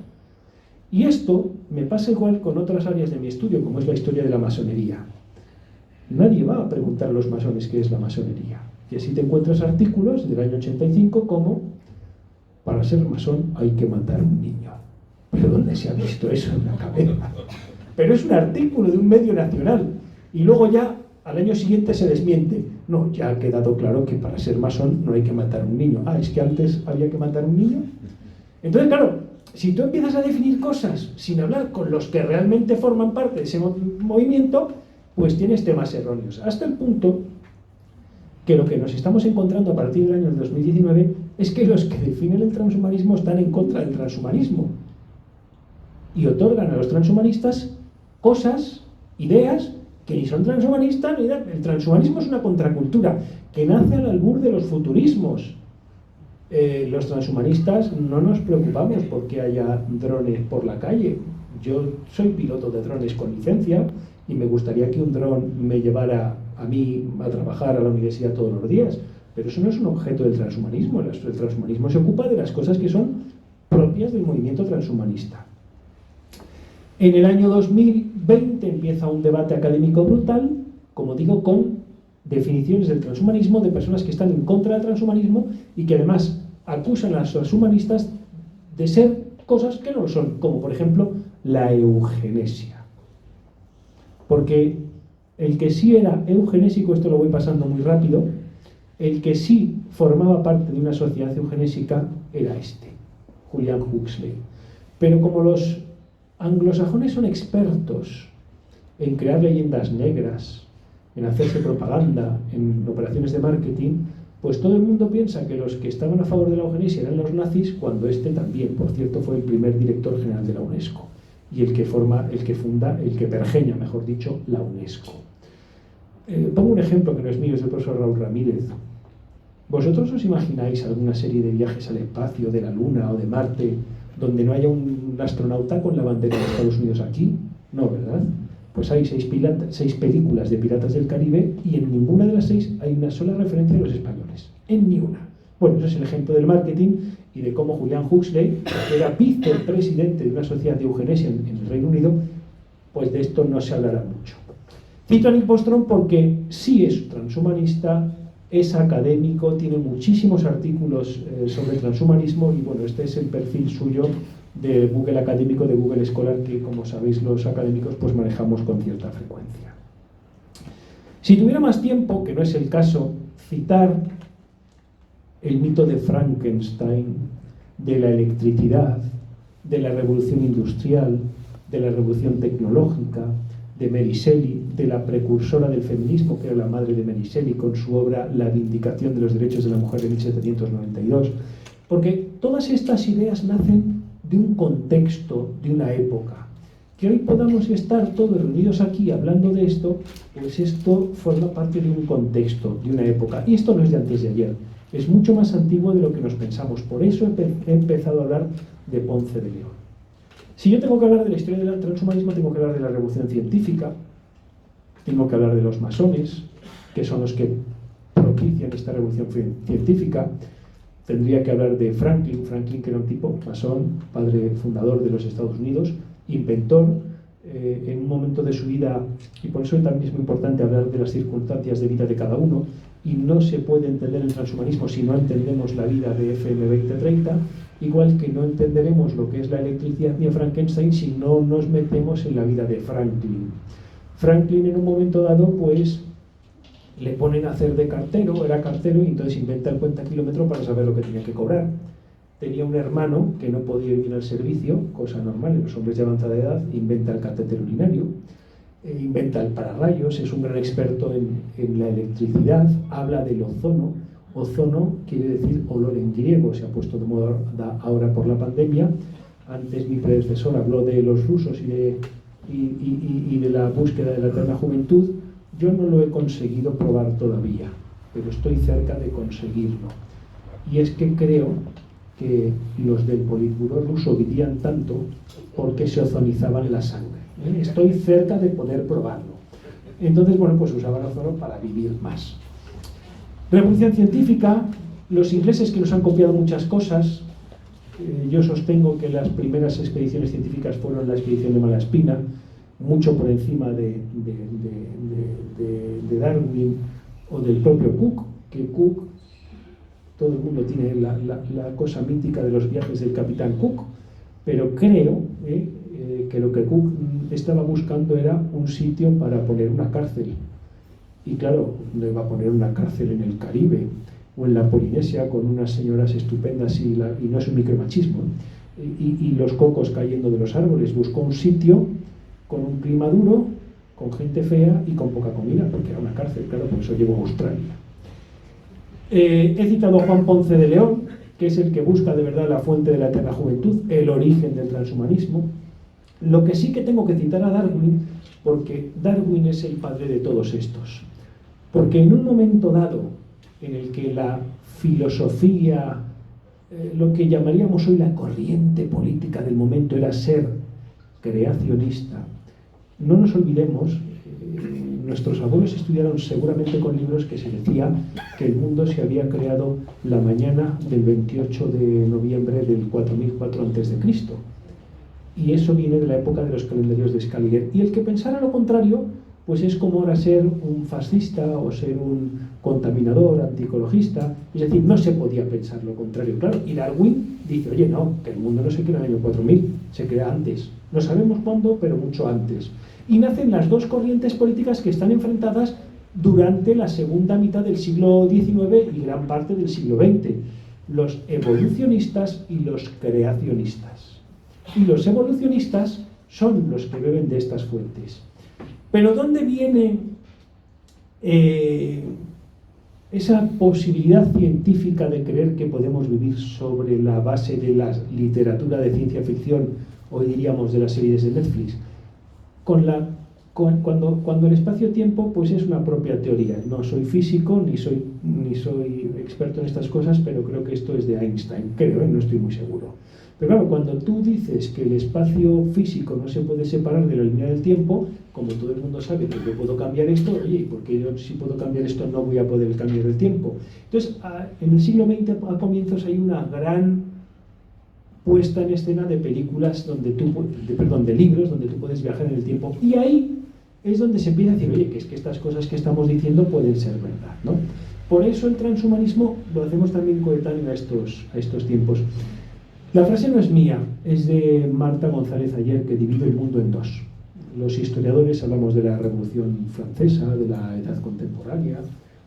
Y esto me pasa igual con otras áreas de mi estudio, como es la historia de la masonería. Nadie va a preguntar a los masones qué es la masonería. Y así te encuentras artículos del año 85 como: para ser masón hay que matar a un niño. ¿Pero dónde se ha visto eso en la cabeza? Pero es un artículo de un medio nacional. Y luego ya al año siguiente se desmiente. No, ya ha quedado claro que para ser masón no hay que matar a un niño. Ah, ¿es que antes había que matar a un niño? Entonces, claro, si tú empiezas a definir cosas sin hablar con los que realmente forman parte de ese movimiento, pues tienes temas erróneos. Hasta el punto que lo que nos estamos encontrando a partir del año 2019 es que los que definen el transhumanismo están en contra del transhumanismo y otorgan a los transhumanistas cosas, ideas, que ni son transhumanistas ni nada. El transhumanismo es una contracultura que nace al albur de los futurismos. Los transhumanistas no nos preocupamos porque haya drones por la calle. Yo soy piloto de drones con licencia y me gustaría que un dron me llevara a mí a trabajar a la universidad todos los días, pero eso no es un objeto del transhumanismo. El transhumanismo se ocupa de las cosas que son propias del movimiento transhumanista. En el año 2020 empieza un debate académico brutal, como digo, con definiciones del transhumanismo de personas que están en contra del transhumanismo y que además acusan a los transhumanistas de ser cosas que no lo son, como por ejemplo la eugenesia. Porque el que sí era eugenésico, esto lo voy pasando muy rápido, el que sí formaba parte de una sociedad eugenésica era Julian Huxley. Pero como los anglosajones son expertos en crear leyendas negras, en hacerse propaganda, en operaciones de marketing, pues todo el mundo piensa que los que estaban a favor de la eugenesia eran los nazis, cuando este también, por cierto, fue el primer director general de la UNESCO y el que pergeña, mejor dicho, la UNESCO. Pongo un ejemplo que no es mío, es del profesor Raúl Ramírez. ¿Vosotros os imagináis alguna serie de viajes al espacio, de la Luna o de Marte, donde no haya un astronauta con la bandera de Estados Unidos aquí? No, ¿verdad? Pues hay 6 películas de Piratas del Caribe y en ninguna de las 6 hay una sola referencia a los españoles. En ni una. Bueno, eso es el ejemplo del marketing y de cómo Julian Huxley, que era vicepresidente de una sociedad de eugenesia en el Reino Unido, pues de esto no se hablará mucho. Cito a Nick Bostrom porque sí es transhumanista, es académico, tiene muchísimos artículos sobre transhumanismo y bueno, este es el perfil suyo de Google académico, de Google Scholar, que como sabéis los académicos pues manejamos con cierta frecuencia. Si tuviera más tiempo, que no es el caso, citar el mito de Frankenstein, de la electricidad, de la revolución industrial, de la revolución tecnológica, de Mary Shelley, de la precursora del feminismo, que era la madre de Mary Shelley, con su obra La Vindicación de los Derechos de la Mujer de 1792, Porque todas estas ideas nacen de un contexto, de una época. Que hoy podamos estar todos reunidos aquí hablando de esto, pues esto forma parte de un contexto, de una época. Y esto no es de antes de ayer, es mucho más antiguo de lo que nos pensamos. Por eso he empezado a hablar de Ponce de León. Si yo tengo que hablar de la historia del transhumanismo, tengo que hablar de la revolución científica, tengo que hablar de los masones, que son los que propician esta revolución científica. Tendría que hablar de Franklin, que era un tipo masón, padre fundador de los Estados Unidos, inventor en un momento de su vida, y por eso también es muy importante hablar de las circunstancias de vida de cada uno, y no se puede entender el transhumanismo si no entendemos la vida de FM 2030, igual que no entenderemos lo que es la electricidad ni a Frankenstein si no nos metemos en la vida de Franklin. Franklin en un momento dado pues le ponen a hacer de cartero, era cartero, y entonces inventa el cuentakilómetro para saber lo que tenía que cobrar. Tenía un hermano que no podía ir al servicio, cosa normal en los hombres de avanzada edad, inventa el catéter urinario, inventa el pararrayos, es un gran experto en la electricidad, habla del ozono. Ozono quiere decir olor en griego, se ha puesto de moda ahora por la pandemia. Antes mi predecesor habló de los rusos y de la búsqueda de la eterna juventud. Yo no lo he conseguido probar todavía, pero estoy cerca de conseguirlo. Y es que creo que los del Politburó ruso vivían tanto porque se ozonizaban la sangre. Estoy cerca de poder probarlo. Entonces, bueno, pues usaban ozono para vivir más. Revolución científica, los ingleses que nos han copiado muchas cosas. Yo sostengo que las primeras expediciones científicas fueron la expedición de Malaspina, mucho por encima de Darwin o del propio Cook, que Cook, todo el mundo tiene la cosa mítica de los viajes del capitán Cook, pero creo que lo que Cook estaba buscando era un sitio para poner una cárcel. Y claro, no iba a poner una cárcel en el Caribe o en la Polinesia con unas señoras estupendas y no es un micromachismo, y los cocos cayendo de los árboles. Buscó un sitio con un clima duro, con gente fea y con poca comida, porque era una cárcel, claro, por eso llegó a Australia. He citado a Juan Ponce de León, que es el que busca de verdad la fuente de la eterna juventud, el origen del transhumanismo. Lo que sí que tengo que citar a Darwin, porque Darwin es el padre de todos estos. Porque en un momento dado, en el que la filosofía, lo que llamaríamos hoy la corriente política del momento era ser creacionista, no nos olvidemos, nuestros abuelos estudiaron seguramente con libros que se decía que el mundo se había creado la mañana del 28 de noviembre del 4004 a.C. Y eso viene de la época de los calendarios de Scaliger. Y el que pensara lo contrario, pues es como ahora ser un fascista o ser un contaminador, anticologista. Es decir, no se podía pensar lo contrario, claro. Y Darwin dice, oye, no, que el mundo no se crea en el año 4000, se crea antes. No sabemos cuándo, pero mucho antes. Y nacen las dos corrientes políticas que están enfrentadas durante la segunda mitad del siglo XIX y gran parte del siglo XX. Los evolucionistas y los creacionistas. Y los evolucionistas son los que beben de estas fuentes. Pero ¿dónde viene esa posibilidad científica de creer que podemos vivir sobre la base de la literatura de ciencia ficción, hoy diríamos de las series de Netflix? Cuando el espacio-tiempo pues es una propia teoría. No soy físico ni soy experto en estas cosas, pero creo que esto es de Einstein, creo, no estoy muy seguro. Pero claro, cuando tú dices que el espacio físico no se puede separar de la línea del tiempo, como todo el mundo sabe que yo puedo cambiar esto, oye, ¿por qué yo si puedo cambiar esto no voy a poder cambiar el tiempo? Entonces, en el siglo XX a comienzos hay una gran puesta en escena de películas de libros donde tú puedes viajar en el tiempo, y ahí es donde se empieza a decir, oye, que es que estas cosas que estamos diciendo pueden ser verdad, ¿no? Por eso el transhumanismo lo hacemos también coetáneo a estos tiempos. La frase no es mía, es de Marta González Ayer, que divide el mundo en dos. Los historiadores hablamos de la Revolución Francesa, de la Edad Contemporánea,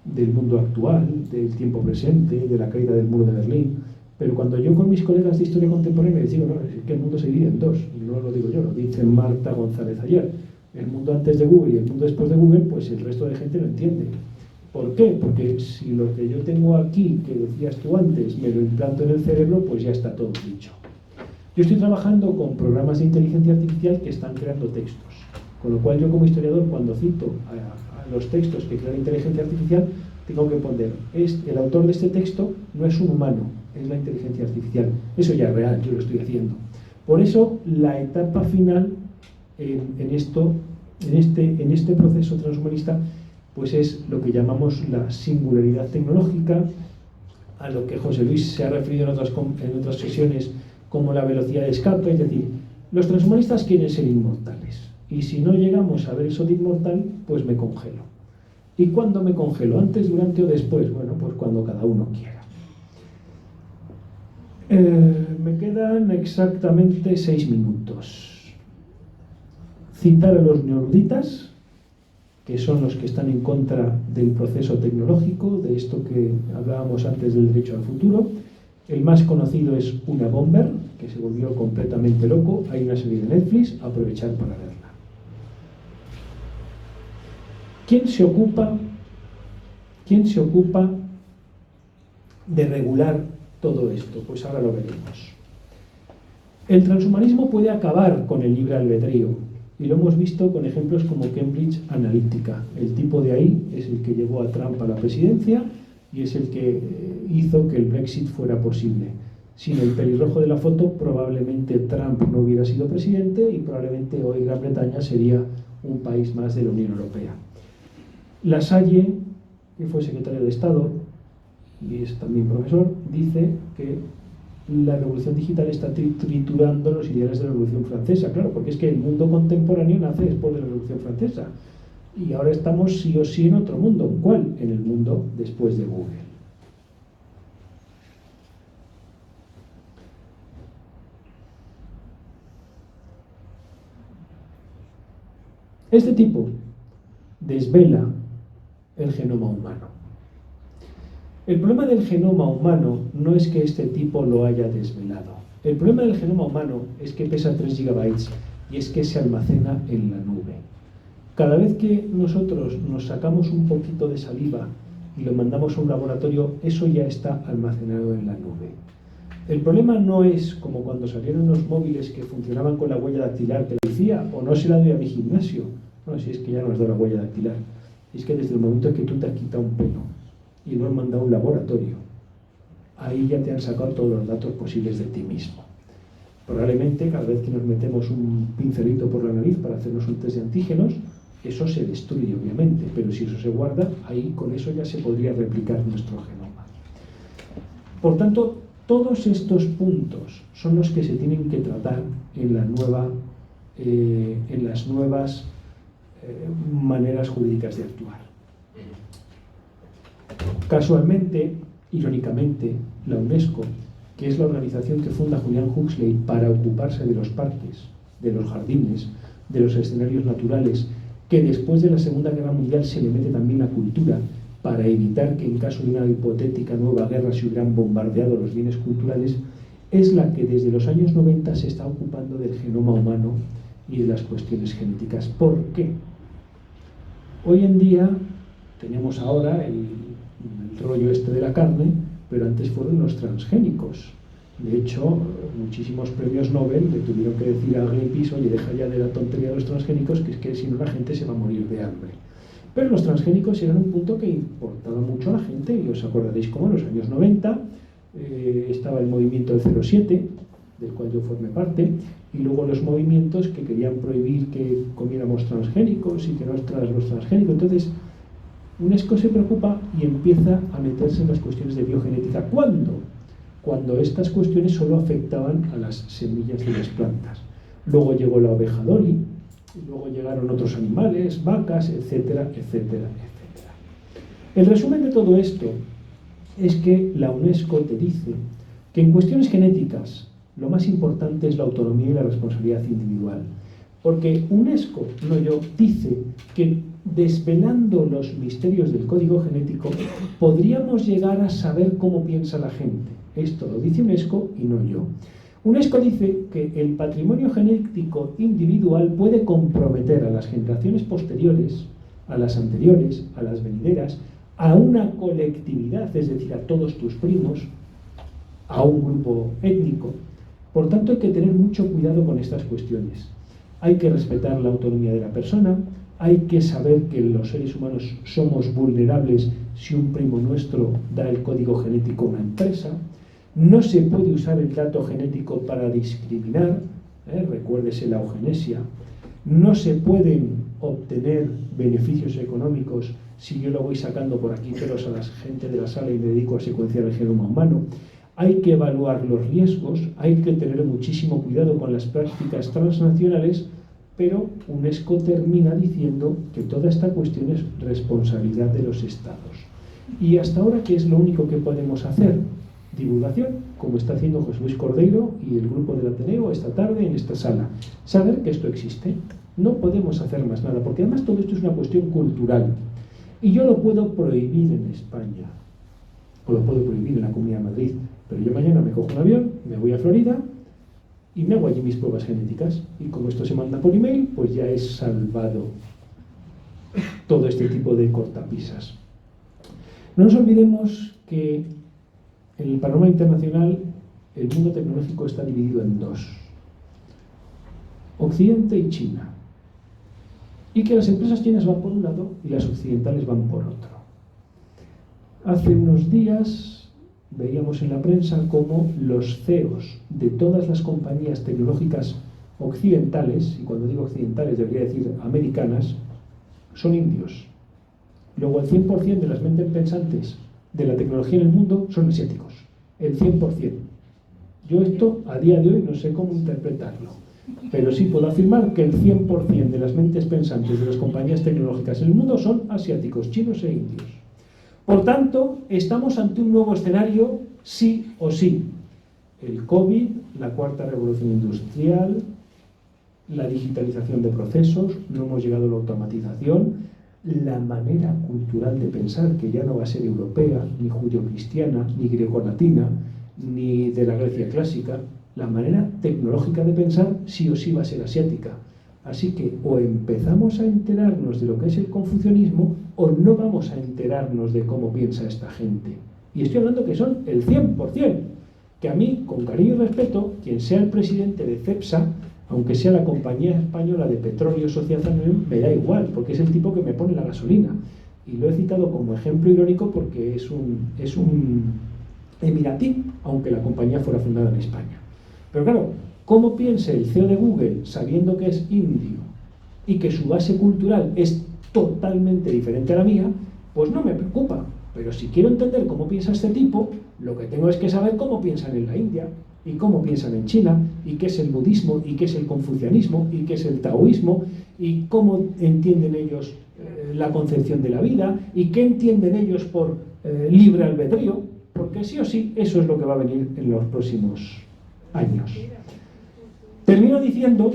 del mundo actual, del tiempo presente, de la caída del muro de Berlín. Pero cuando yo con mis colegas de historia contemporánea les digo, no, es que el mundo se divide en dos, y no lo digo yo, lo dice Marta González Ayer. El mundo antes de Google y el mundo después de Google, pues el resto de gente lo entiende. ¿Por qué? Porque si lo que yo tengo aquí, que decías tú antes, me lo implanto en el cerebro, pues ya está todo dicho. Yo estoy trabajando con programas de inteligencia artificial que están creando textos, con lo cual yo como historiador, cuando cito a los textos que crea la inteligencia artificial, tengo que poner, el autor de este texto no es un humano, es la inteligencia artificial. Eso ya es real, yo lo estoy haciendo. Por eso, la etapa final en este proceso transhumanista, pues es lo que llamamos la singularidad tecnológica, a lo que José Luis se ha referido en otras sesiones como la velocidad de escape. Es decir, los transhumanistas quieren ser inmortales, y si no llegamos a ver eso de inmortal, pues me congelo. ¿Y cuándo me congelo? ¿Antes, durante o después? Bueno, pues cuando cada uno quiera. Me quedan exactamente 6 minutos. Citar a los neoruditas, que son los que están en contra del proceso tecnológico, de esto que hablábamos antes del derecho al futuro. El más conocido es Una Bomber, que se volvió completamente loco. Hay una serie de Netflix, aprovechar para verla. ¿Quién se ocupa de regular todo esto? Pues ahora lo veremos. El transhumanismo puede acabar con el libre albedrío, y lo hemos visto con ejemplos como Cambridge Analytica. El tipo de ahí es el que llevó a Trump a la presidencia y es el que hizo que el Brexit fuera posible. Sin el pelirrojo de la foto, probablemente Trump no hubiera sido presidente y probablemente hoy Gran Bretaña sería un país más de la Unión Europea. Lasalle, que fue secretario de Estado y es también profesor, dice que la revolución digital está triturando los ideales de la Revolución Francesa. Claro, porque es que el mundo contemporáneo nace después de la Revolución Francesa. Y ahora estamos sí o sí en otro mundo. ¿Cuál? En el mundo después de Google. Este tipo desvela el genoma humano. El problema del genoma humano no es que este tipo lo haya desvelado. El problema del genoma humano es que pesa 3 gigabytes y es que se almacena en la nube. Cada vez que nosotros nos sacamos un poquito de saliva y lo mandamos a un laboratorio, eso ya está almacenado en la nube. El problema no es como cuando salieron los móviles que funcionaban con la huella dactilar, que decía, o no se la doy a mi gimnasio. No, si es que ya no has dado la huella dactilar. Es que desde el momento en que tú te has quitado un pelo y lo han mandado a un laboratorio, ahí ya te han sacado todos los datos posibles de ti mismo. Probablemente cada vez que nos metemos un pincelito por la nariz para hacernos un test de antígenos, eso se destruye obviamente, pero si eso se guarda, ahí con eso ya se podría replicar nuestro genoma. Por tanto, todos estos puntos son los que se tienen que tratar en las nuevas maneras jurídicas de actuar. Casualmente, irónicamente, la UNESCO, que es la organización que funda Julian Huxley para ocuparse de los parques, de los jardines, de los escenarios naturales, que después de la Segunda Guerra Mundial se le mete también la cultura para evitar que en caso de una hipotética nueva guerra se hubieran bombardeado los bienes culturales, es la que desde los años 90 se está ocupando del genoma humano y de las cuestiones genéticas. ¿Por qué? Hoy en día tenemos ahora el rollo este de la carne, pero antes fueron los transgénicos. De hecho, muchísimos premios Nobel le tuvieron que decir a Greenpeace, oye, deja ya de la tontería de los transgénicos, que es que si no la gente se va a morir de hambre. Pero los transgénicos eran un punto que importaba mucho a la gente, y os acordaréis cómo en los años 90 estaba el movimiento del 07, del cual yo formé parte, y luego los movimientos que querían prohibir que comiéramos transgénicos y que no los transgénicos. Entonces, UNESCO se preocupa y empieza a meterse en las cuestiones de biogenética. ¿Cuándo? Cuando estas cuestiones solo afectaban a las semillas de las plantas. Luego llegó la oveja Dolly, y luego llegaron otros animales, vacas, etcétera, etcétera, etcétera. El resumen de todo esto es que la UNESCO te dice que en cuestiones genéticas lo más importante es la autonomía y la responsabilidad individual. Porque UNESCO, no yo, dice que desvelando los misterios del código genético podríamos llegar a saber cómo piensa la gente. Esto lo dice UNESCO y no yo. UNESCO dice que el patrimonio genético individual puede comprometer a las generaciones posteriores, a las anteriores, a las venideras, a una colectividad, es decir, a todos tus primos, a un grupo étnico. Por tanto, hay que tener mucho cuidado con estas cuestiones. Hay que respetar la autonomía de la persona, hay que saber que los seres humanos somos vulnerables si un primo nuestro da el código genético a una empresa. No se puede usar el dato genético para discriminar, recuérdese la eugenesia. No se pueden obtener beneficios económicos si yo lo voy sacando por aquí pelos a la gente de la sala y me dedico a secuenciar el genoma humano. Hay que evaluar los riesgos, hay que tener muchísimo cuidado con las prácticas transnacionales, pero UNESCO termina diciendo que toda esta cuestión es responsabilidad de los Estados. Y hasta ahora, ¿qué es lo único que podemos hacer? Divulgación, como está haciendo José Luis Cordeiro y el grupo del Ateneo esta tarde en esta sala. Saber que esto existe. No podemos hacer más nada, porque además todo esto es una cuestión cultural. Y yo lo puedo prohibir en España, o lo puedo prohibir en la Comunidad de Madrid, pero yo mañana me cojo un avión, me voy a Florida y me hago allí mis pruebas genéticas. Y como esto se manda por email, pues ya he salvado todo este tipo de cortapisas. No nos olvidemos que en el panorama internacional el mundo tecnológico está dividido en dos: Occidente y China. Y que las empresas chinas van por un lado y las occidentales van por otro. Hace unos días veíamos en la prensa cómo los CEOs de todas las compañías tecnológicas occidentales, y cuando digo occidentales debería decir americanas, son indios. Luego el 100% de las mentes pensantes de la tecnología en el mundo son asiáticos. El 100%. Yo esto a día de hoy no sé cómo interpretarlo, pero sí puedo afirmar que el 100% de las mentes pensantes de las compañías tecnológicas en el mundo son asiáticos, chinos e indios. Por tanto, estamos ante un nuevo escenario, sí o sí. El COVID, la cuarta revolución industrial, la digitalización de procesos, no hemos llegado a la automatización, la manera cultural de pensar, que ya no va a ser europea, ni judio-cristiana, ni greco-latina, ni de la Grecia clásica, la manera tecnológica de pensar sí o sí va a ser asiática. Así que o empezamos a enterarnos de lo que es el confucianismo o no vamos a enterarnos de cómo piensa esta gente. Y estoy hablando que son el 100%, que a mí, con cariño y respeto, quien sea el presidente de CEPSA, aunque sea la compañía española de petróleo Sociedad Anónima, me da igual, porque es el tipo que me pone la gasolina. Y lo he citado como ejemplo irónico porque es un emiratí, aunque la compañía fuera fundada en España. Pero claro, ¿cómo piensa el CEO de Google sabiendo que es indio y que su base cultural es totalmente diferente a la mía? Pues no me preocupa. Pero si quiero entender cómo piensa este tipo, lo que tengo es que saber cómo piensan en la India, y cómo piensan en China, y qué es el budismo, y qué es el confucianismo, y qué es el taoísmo, y cómo entienden ellos la concepción de la vida, y qué entienden ellos por libre albedrío, porque sí o sí eso es lo que va a venir en los próximos años. Termino diciendo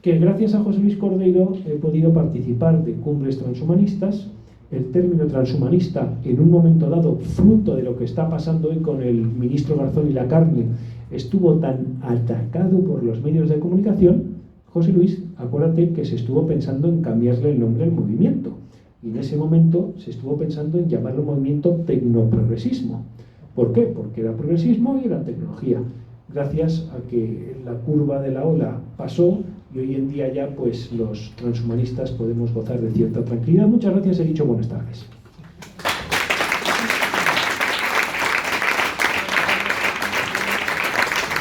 que gracias a José Luis Cordeiro he podido participar de cumbres transhumanistas. El término transhumanista, en un momento dado, fruto de lo que está pasando hoy con el ministro Garzón y la carne, estuvo tan atacado por los medios de comunicación. José Luis, acuérdate que se estuvo pensando en cambiarle el nombre al movimiento. Y en ese momento se estuvo pensando en llamarlo movimiento tecnoprogresismo. ¿Por qué? Porque era progresismo y era tecnología. Gracias a que la curva de la ola pasó y hoy en día ya pues los transhumanistas podemos gozar de cierta tranquilidad. Muchas gracias, he dicho buenas tardes.